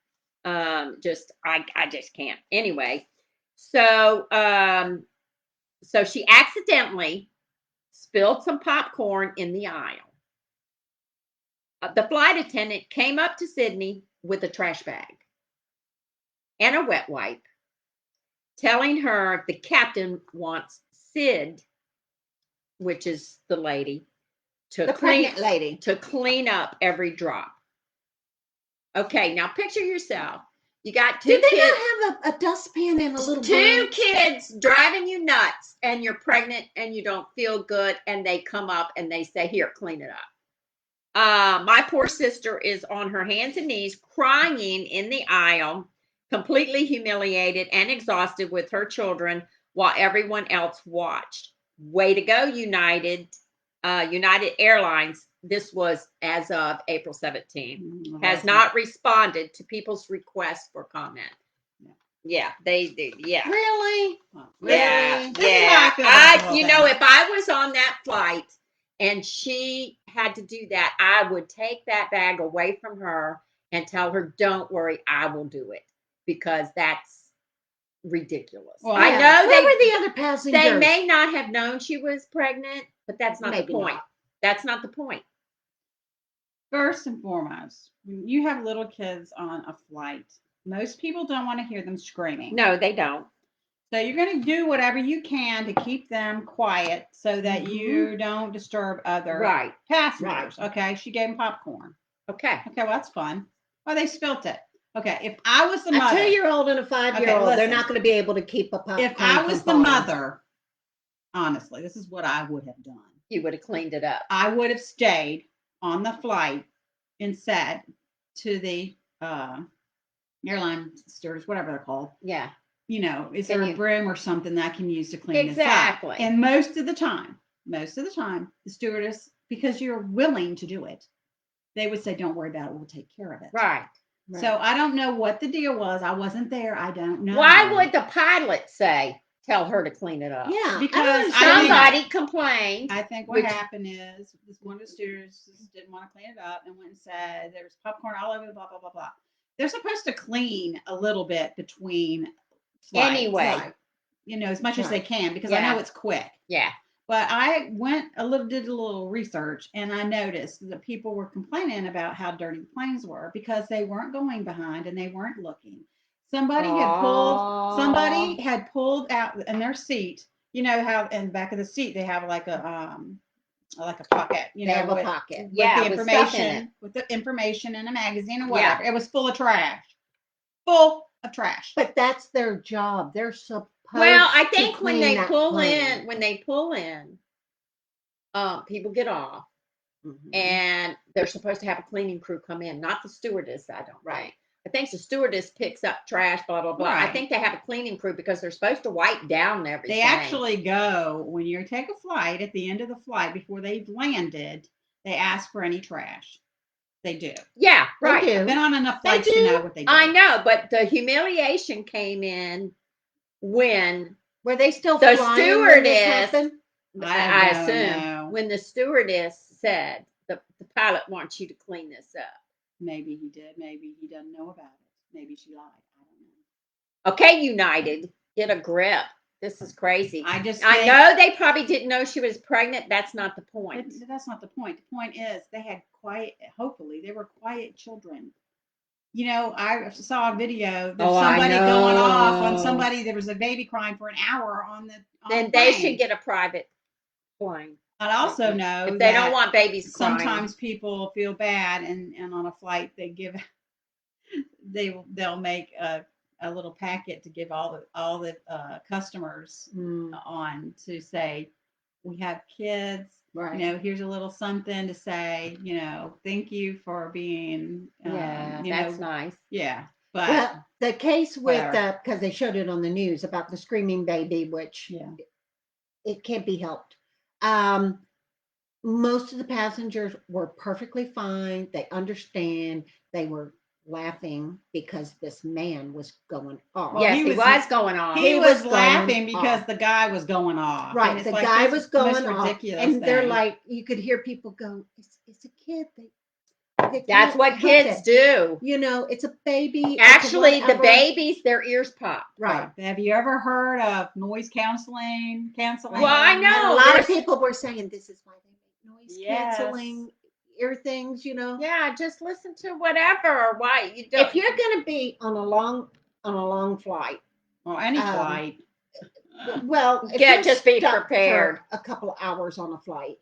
I just can't. Anyway, so she accidentally spilled some popcorn in the aisle. The flight attendant came up to Sydney with a trash bag and a wet wipe, telling her the captain wants Sid, which is the lady, pregnant lady, to clean up every drop. Okay, now picture yourself. You got 2 Did they kids. not have a dustpan and a little 2 kids driving you nuts, and you're pregnant and you don't feel good, and they come up and they say, "Here, clean it up." My poor sister is on her hands and knees crying in the aisle, completely humiliated and exhausted with her children while everyone else watched. Way to go, United Airlines. This was as of April 17th. Has not responded to people's requests for comment. Yeah, they do. Yeah. Really? Yeah. Really? Yeah. If if I was on that flight and she had to do that, I would take that bag away from her and tell her, "Don't worry, I will do it," because that's ridiculous. Well, I yeah. know Where were the other passengers? they may not have known she was pregnant, but that's not Maybe the point. not. That's not the point. First and foremost, when you have little kids on a flight, most people don't want to hear them screaming. No, they don't. So you're going to do whatever you can to keep them quiet so that you don't disturb other passengers. Right. Okay. She gave them popcorn. Okay. Okay. Well, that's fun. Well, they spilt it. Okay. If I was the mother, a 2-year-old and a 5-year-old, they're listen. not going to be able to keep a popcorn. If I was the mother, honestly, this is what I would have done. You would have cleaned it up. I would have stayed on the flight and said to the airline stewardess, whatever they're called, Yeah. Is there a broom or something that I can use to clean Exactly. this up? And most of the time, the stewardess, because you're willing to do it, they would say, "Don't worry about it. We'll take care of it." Right. So I don't know what the deal was. I wasn't there. I don't know. Why would the pilot tell her to clean it up? Yeah, because somebody complained. I think what happened is this one of the stewardesses didn't want to clean it up and went and said there was popcorn all over the blah blah blah blah. They're supposed to clean a little bit between flights, anyway, as much as they can, because I know it's quick. Yeah. But I did a little research, and I noticed that people were complaining about how dirty the planes were because they weren't going behind and they weren't looking. Somebody had pulled out in their seat. You know how in the back of the seat they have like a pocket. They have a pocket. With the information and a magazine or whatever. Yeah. It was full of trash. Full of trash. But that's their job. They're supposed. Well, I think when they pull in, people get off. and they're supposed to have a cleaning crew come in, not the stewardess. I don't Right. I think the stewardess picks up trash, blah blah blah. I Right. think they have a cleaning crew because they're supposed to wipe down everything. They actually go when you take a flight. At the end of the flight, before they've landed, they ask for any trash. They do. Yeah, They right. do. I've been on enough They flights to do. know what they do. I know, but the humiliation came in when Were they still the flying when this stewardess, happened? I don't assume, know. when the stewardess said the pilot wants you to clean this up. Maybe he did. Maybe he doesn't know about it. Maybe she lied. I don't know. Okay, United, get a grip. This is crazy. I I know they probably didn't know she was pregnant. That's not the point. That's not the point. The point is they had quiet. Hopefully, they were quiet children. You know, I saw a video. There's somebody going off on somebody. There was a baby crying for an hour on the. Then they should get a private plane. I also know if they don't want babies crying. Sometimes people feel bad, and on a flight they give. They'll make a little packet to give all the customers on to say, we have kids. Right. You know, here's a little something to say. You know, thank you for being. That's nice. Yeah, but Well, the case with whatever. because they showed it on the news about the screaming baby, which it can't be helped. Most of the passengers were perfectly fine. They understand. They were laughing because this man was going off. Well, yes, he was going off. He was going laughing because off. the guy was going off. Right, And it's the like, guy this was is the most going off, ridiculous and they're thing. like, you could hear people go, "It's a kid." They That's can't what help kids it. do. You know, it's a baby. it's Actually, the whatever. babies, their ears pop. Right. Have you ever heard of noise canceling? Well, I And know. a lot there's- of people were saying this is why they make noise Yes. canceling ear things. You know. Yeah, just listen to whatever. Why you don't? If you're going to be on a long flight, Or any Um, flight. well, if Yeah, you're just be stuck prepared. for a couple hours on a flight.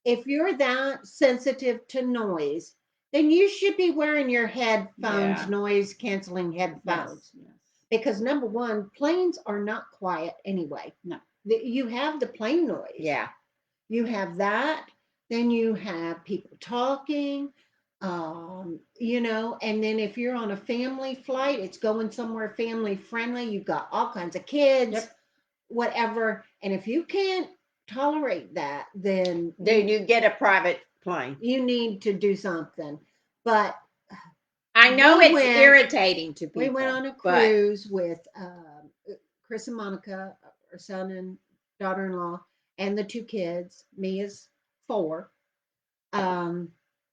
If you're that sensitive to noise, then you should be wearing your headphones, Yeah. noise canceling headphones. Yes. Because number one, planes are not quiet anyway. No. You have the plane noise. Yeah. You have that. Then you have people talking. You know, and then if you're on a family flight, it's going somewhere family friendly. You've got all kinds of kids, whatever. And if you can't tolerate that, then you get a private plane. you need to do something. But I know We it's went- irritating to people. we went on a but- cruise with Chris and Monica, our son and daughter-in-law, and the two kids. Mia's 4.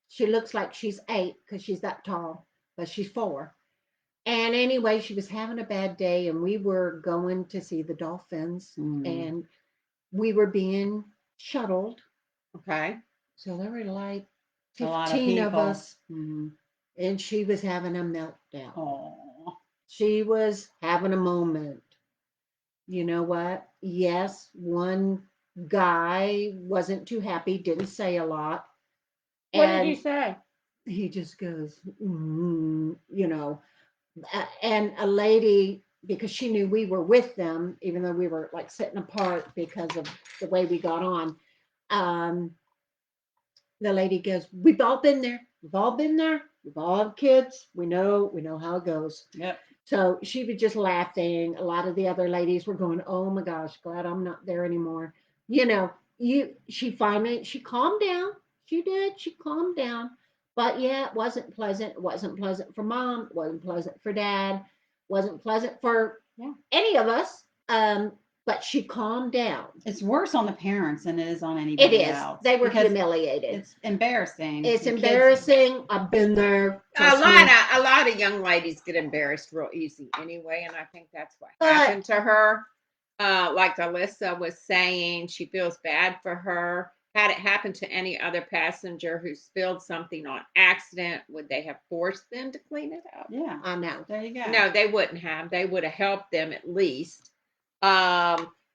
She looks like she's 8 because she's that tall, but she's 4. And anyway, she was having a bad day, and we were going to see the dolphins, and we were being shuttled. Okay. So there were like A lot of 15 of people. us, and she was having a meltdown. Oh. She was having a moment. You know what? Yes, one guy wasn't too happy, didn't say a lot. What And did he say? he just goes, you know, and a lady, because she knew we were with them, even though we were like sitting apart because of the way we got on. The lady goes, "We've all been there. We've all been there. We've all had kids. We know how it goes." Yep. So she was just laughing. A lot of the other ladies were going, "Oh my gosh, glad I'm not there anymore." You know, she calmed down. She did. She calmed down. But yeah, it wasn't pleasant. It wasn't pleasant for mom. It wasn't pleasant for dad. Wasn't pleasant for any of us. But she calmed down. It's worse on the parents than it is on anybody It is. else. They were because humiliated. It's embarrassing. It's The kids- embarrassing. I've been there. A Trust me. lot of young ladies get embarrassed real easy anyway, and I think that's what But- happened to her. Like Alyssa was saying, she feels bad for her. Had it happened to any other passenger who spilled something on accident, would they have forced them to clean it up? Yeah. I know. There you go. No, they wouldn't have. They would have helped them at least.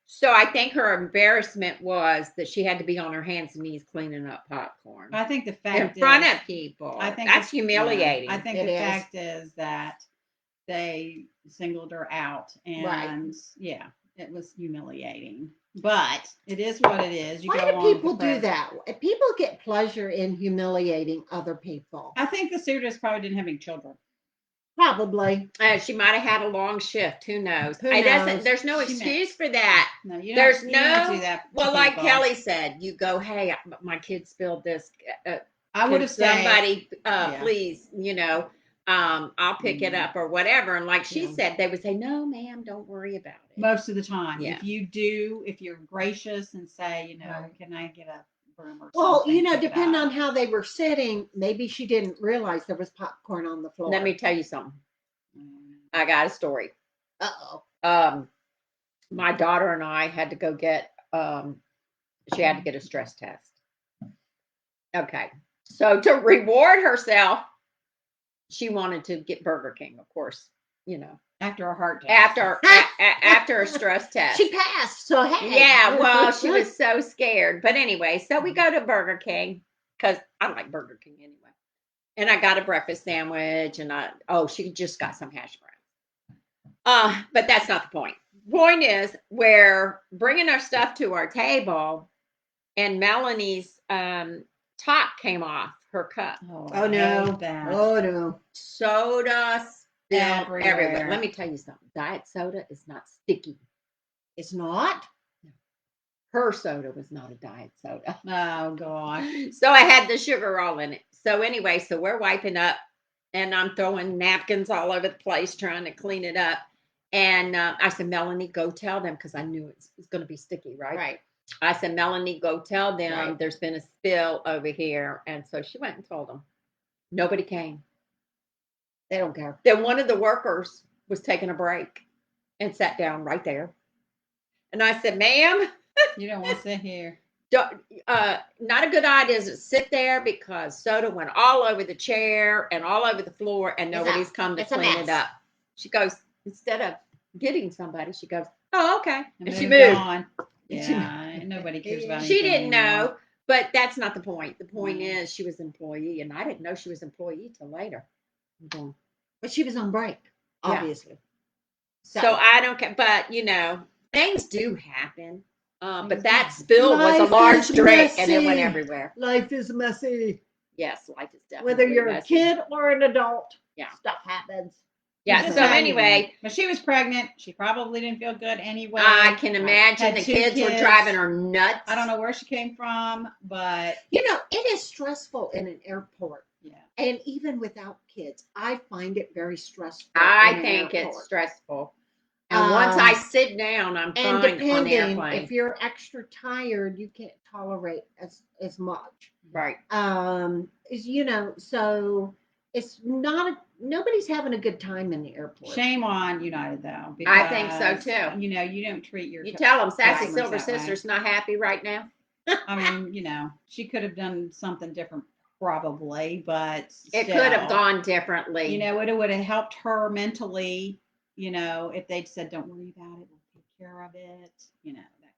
So I think her embarrassment was that she had to be on her hands and knees cleaning up popcorn I think the fact in front is, of people. I think That's the- humiliating. I think It the is. fact is that they singled her out, and Right. yeah, it was humiliating. But it is what it is. You Why go do along with people the do program. that? People get pleasure in humiliating other people. I think the stewardess probably didn't have any children. Probably. She might have had a long shift. Who knows? Who It doesn't. knows? There's no She may- excuse for that. No, you There's don't, you don't no. do that. To Well, like people. Kelly said, you go, hey, my kid spilled this. I would Can have said somebody, yeah. please, I'll pick it up or whatever. And like she Yeah. said, they would say, no, ma'am, don't worry about it. most of the time. Yeah. If you're gracious and say, Right. can I get a broom or Well, something? Pick it depending up. on how they were sitting, maybe she didn't realize there was popcorn on the floor. Let me tell you something. Mm. I got a story. Uh-oh. My daughter and I had to go get, she had to get a stress test. Okay. So to reward herself, she wanted to get Burger King, of course, After a heart test. after a stress test. She passed, so hey. Yeah, well, she was so scared. But anyway, so we go to Burger King because I like Burger King anyway. And I got a breakfast sandwich and she just got some hash browns. But that's not the point. Point is, we're bringing our stuff to our table and Melanie's top came off her cup. Oh, Oh, I no. hate that. Oh no. Soda spilled everywhere. Everywhere. Let me tell you something. Diet soda is not sticky. It's not? Her soda was not a diet soda. Oh gosh. So I had the sugar all in it. So anyway, so we're wiping up and I'm throwing napkins all over the place trying to clean it up. And I said, Melanie, go tell them because I knew it was going to be sticky, right? Right. I said, Melanie, go tell them Right. there's been a spill over here. And so she went and told them. Nobody came. They don't care. Then one of the workers was taking a break and sat down right there. And I said, ma'am, You don't want to sit here. not a good idea to sit there because soda went all over the chair and all over the floor and It's nobody's come to it's a clean mess. it up. She goes, instead of getting somebody, she goes, oh, okay. And she moved moved. on. Yeah, nobody cares about She anything didn't anymore. know, but that's not the point. The point Mm. is she was employee and I didn't know she was employee till later. I'm going, But she was on break, Yeah. obviously. so I don't care, but things do happen. But Things that do. spill was Life a large is drink and it went messy. everywhere. Life is messy. Yes, life is definitely Whether you're messy. a kid or an adult, Yeah. stuff happens. Yeah. Just So tell you, anyway, but she was pregnant. She probably didn't feel good anyway. I can imagine Had the two kids were kids. driving her nuts. I don't know where she came from, but It is stressful in an airport. yeah. And even without kids, I find it very stressful. I in an think it's airport. stressful. And once I Um, sit down, I'm And fine on the depending, airplane. if you're extra tired, you can't tolerate as much. Right. So it's not nobody's having a good time in the airport. Shame on United though. I think so, because, too. You don't treat your. You tell them Sassy customers Silver that way. Sister's not happy right now. I mean, she could have done something different, probably, but It could have gone differently. it would have helped her mentally. If they'd said, "Don't worry about it, we'll take care of it." That kind of thing.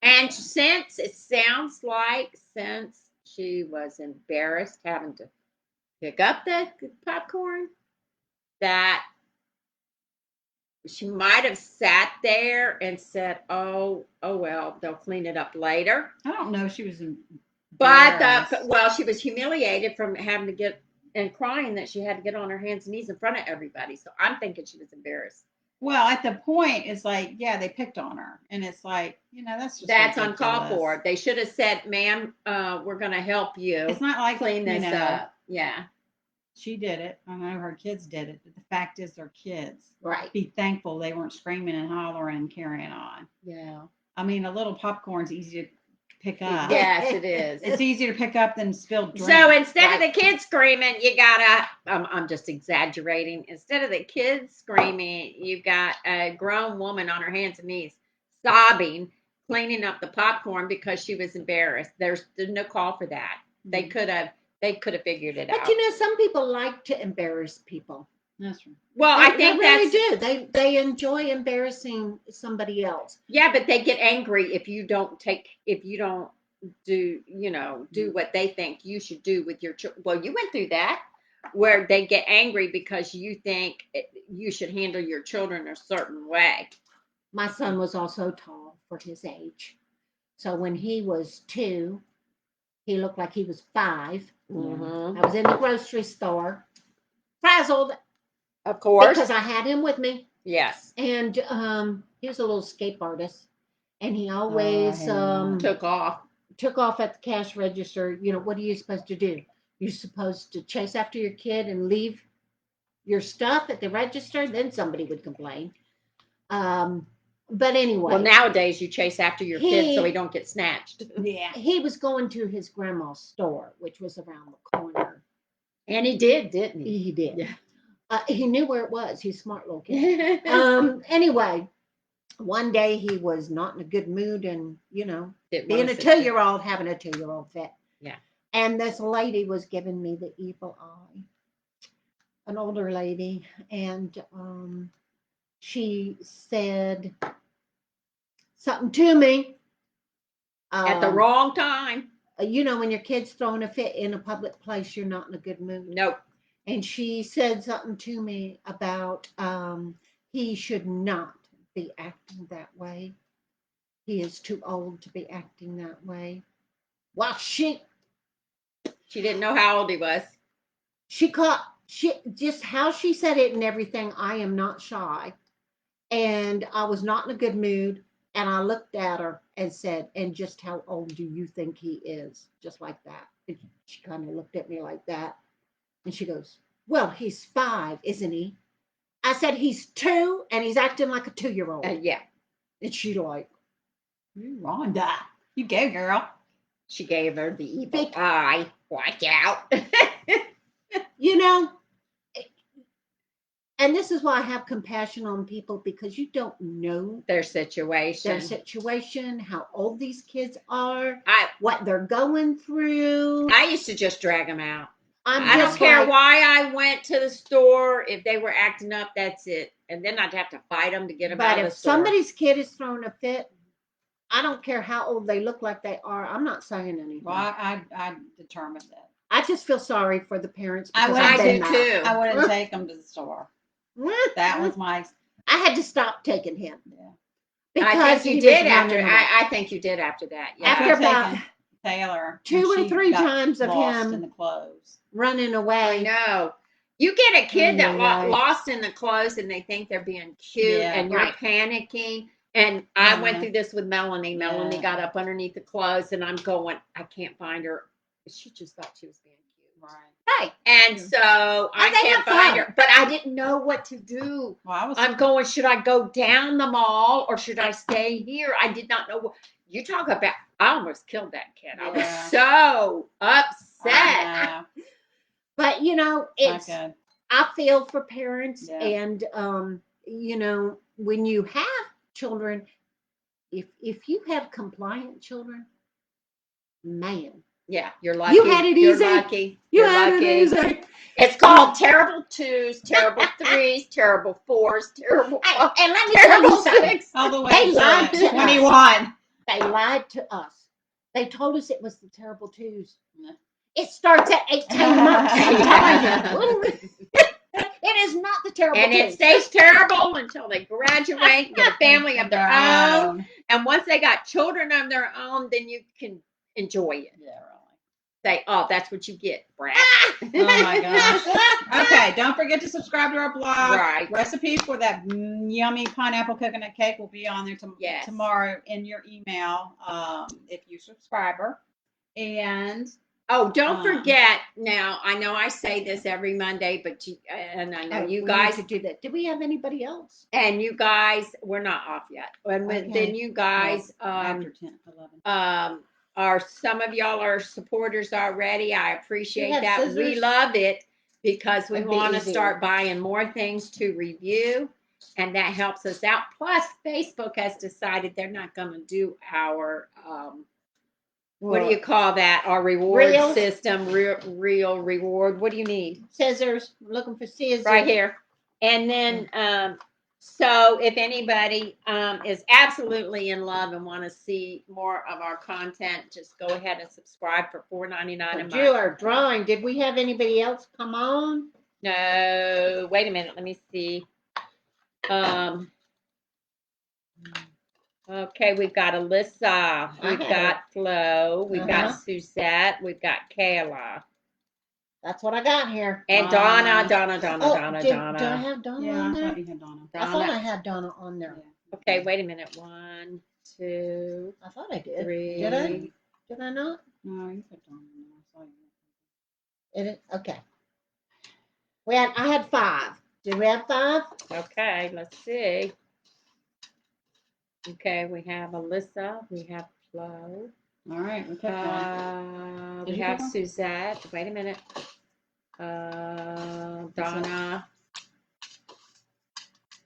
And since it sounds like since she was embarrassed having to pick up the popcorn, that she might have sat there and said, "Oh well, they'll clean it up later." I don't know. She was But embarrassed. she was humiliated from having to get and crying that she had to get on her hands and knees in front of everybody. So I'm thinking she was embarrassed. Well, at the point, it's like, yeah, they picked on her, and it's like, that's Uncalled ridiculous. for. They should have said, "Ma'am, we're going to help you It's not like clean this up." Yeah. She did it. I know her kids did it, but the fact is, they're kids. Right. Be thankful they weren't screaming and hollering and carrying on. Yeah. I mean, a little popcorn's easy to pick up. Yes, it is. It's easier to pick up than spilled drink. So instead of Right. the kids screaming, you gotta, I'm just exaggerating. Instead of the kids screaming, you've got a grown woman on her hands and knees sobbing, cleaning up the popcorn because she was embarrassed. There's no call for that. They could have figured it out. But some people like to embarrass people. That's right. Well, I think they really that's do. They enjoy embarrassing somebody else. yeah, but they get angry if you don't do what they think you should do with your children. Well, you went through that where they get angry because you think you should handle your children a certain way. My son was also tall for his age. So when he was 2, he looked like he was 5. Mhm. I was in the grocery store, frazzled Of course. because I had him with me. Yes. And he was a little escape artist. And he always Took off. took off at the cash register. You know, what are you supposed to do? You're supposed to chase after your kid and leave your stuff at the register? Then somebody would complain. But anyway. Well, nowadays you chase after your kid so He- he don't get snatched. Yeah. He was going to his grandma's store, which was around the corner. And he did, didn't he? He did. Yeah. He knew where it was. He's a smart little kid. Anyway, one day he was not in a good mood and, you know, Didn't being wanna a sit there. 2-year-old, having a 2-year-old fit. Yeah. And this lady was giving me the evil eye, an older lady. And she said something to me. At the wrong time. You know, when your kid's throwing a fit in a public place, you're not in a good mood. Nope. And she said something to me about he should not be acting that way. He is too old to be acting that way. Well, she She didn't know how old he was. she just how she said it and everything. I am not shy, and I was not in a good mood. And I looked at her and said, "And just how old do you think he is?" Just like that. And she kind of looked at me like that, and she goes, "Well, he's 5, isn't he?" I said, "He's 2, and he's acting like a 2-year-old." Yeah. And she like, Rhonda. You go, girl. She gave her the evil Big- eye. Watch out. you know, and this is why I have compassion on people, because you don't know Their situation. their situation, how old these kids are, I what they're going through. used to just drag them out. I'm I don't just care like, why I went to the store. If they were acting up, that's it. And then I'd have to fight them to get them but out of if the store. somebody's kid is throwing a fit, I don't care how old they look like they are. I'm not saying anything. Well, I determined that. I just feel sorry for the parents I because would- I've I been do there. too. I wouldn't take him to the store. That was my. I had to stop taking him Yeah. because I think he you was did after. running away. I think you did after that. Yeah. After I could've about taken Taylor. 2 when or she 3 got times of lost him in the clothes. running I away. know. You get a kid that Ay, ay, ay. lost in the clothes and they think they're being cute Yeah, and you're right. panicking. And I went Yeah. through this with Melanie. Melanie Yeah. got up underneath the clothes and I'm going, I can't find her. She just thought she was being cute. Right. Right. And so I And they can't have find fun. her. But I didn't know what to do. Well, I was. I'm going, should I go down the mall or should I stay here? I did not know what you talk about. I almost killed that kid. I was Yeah. so upset. I know. But you know, Not it's good. I feel for parents Yeah. and you know, when you have children, if you have compliant children, man, Yeah, you're lucky. you had it You're easy. lucky. You You're had lucky. it easy. It's called terrible 2s, terrible 3s, terrible 4s, terrible 5s, And let me tell terrible you something. 6s. All the way They to lied to us. 21. They lied to us. They told us it was the terrible 2s. Yeah. It starts at 18 months. I'm telling you. It is not the terrible And it 2s. stays terrible until they graduate and get a family of their own. And once they got children of their own, then you can enjoy it. Yeah, Say, oh, that's what you get, brat. really. Oh my gosh. Okay, don't forget to subscribe to our blog. Right. Recipes for that yummy pineapple coconut cake will be on there Yes. tomorrow in your email if you're a subscriber. And Oh, don't forget. Now, I know I say this every Monday, but and I know you We guys need to do that. Do we have anybody else? and you guys, we're not off yet. And Okay. then you guys, after 10, 11. are some of y'all are supporters already. I appreciate have that. We scissors? love it because we It'd be want to easier. start buying more things to review, and that helps us out. Plus, Facebook has decided they're not going to do our what do you call that? Our reward Reels? system, real reward. What do you need? Scissors. I'm looking for scissors. Right here. And then, so if anybody is absolutely in love and want to see more of our content, just go ahead and subscribe for $4.99 a But you month. are drawing. Did we have anybody else come on? No, wait a minute. Let me see. Okay, we've got Alyssa, we've had got Flo, we've got Uh-huh. Suzette, we've got Kayla, That's what I got here. and Donna. Do I Donna. have Donna Yeah, on I there? thought you had Donna. I thought I had Donna on there. Yeah. Okay, wait a minute. 1, 2, I thought I did. 3. Did I? Did I not? No, you put Donna in there. I saw you. It is okay. I had 5. Did we have 5? Okay, let's see. Okay, we have Alyssa, we have Flo, All right, we picked one. we Did you have pick one? Suzette. Wait a minute. Donna,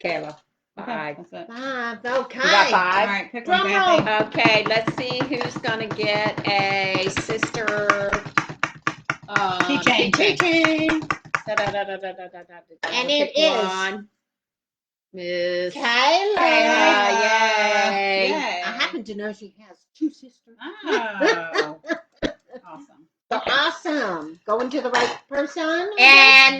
Kayla. Okay, 5. that's it. 5. Okay. You got All 5? right, pick Drum one, roll. Kathy. Okay, let's see who's gonna get a sister Keychain. Keychain. And it is Miss Kayla. Yay. Yay. I happen to know she has 2 sisters. Oh, awesome. So awesome. Going to the right person. And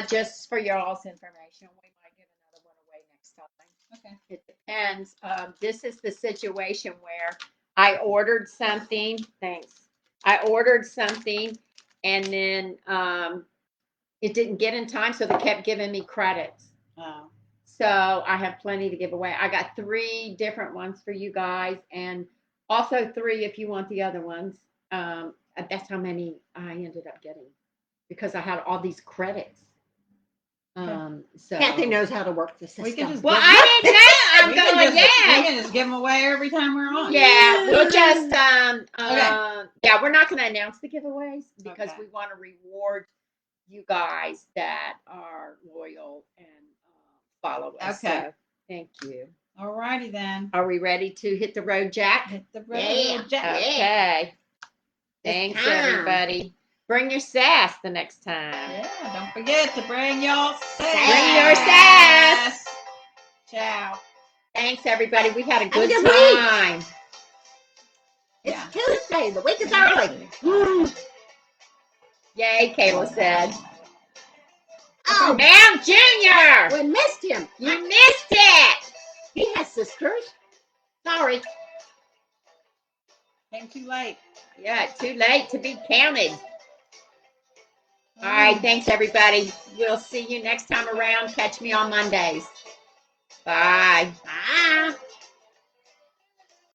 just for your all's information, we might give another one away next time. Okay. It depends. This is the situation where I ordered something. Thanks. I ordered something, and then it didn't get in time, so they kept giving me credits. Oh. So I have plenty to give away. I got 3 different ones for you guys, and also 3 if you want the other ones. That's how many I ended up getting because I had all these credits. So Kathy knows how to work the system. We can just Well, give- I didn't know. I'm we can going, just, We yeah. can just give them away every time we're on. Yeah, we'll just Okay. yeah, we're not going to announce the giveaways because Okay. we want to reward you guys that are loyal and follow us. Okay. So, thank you. All righty then. Are we ready to hit the road, Jack? Hit the road, Yeah. Jack. Okay. It's Thanks, time. everybody. Bring your sass the next time. Yeah, don't forget to bring your sass. Bring your sass. Ciao. Thanks, everybody. We had a Have good a good week. time. It's Yeah. Tuesday. The week is early. Mm. Yay, Kayla said. Oh, Ma'am Junior, we missed him. you missed it. He has sisters. Sorry. Came too late. Yeah, too late to be counted. All right, thanks, everybody. We'll see you next time around. Catch me on Mondays. Bye. Bye.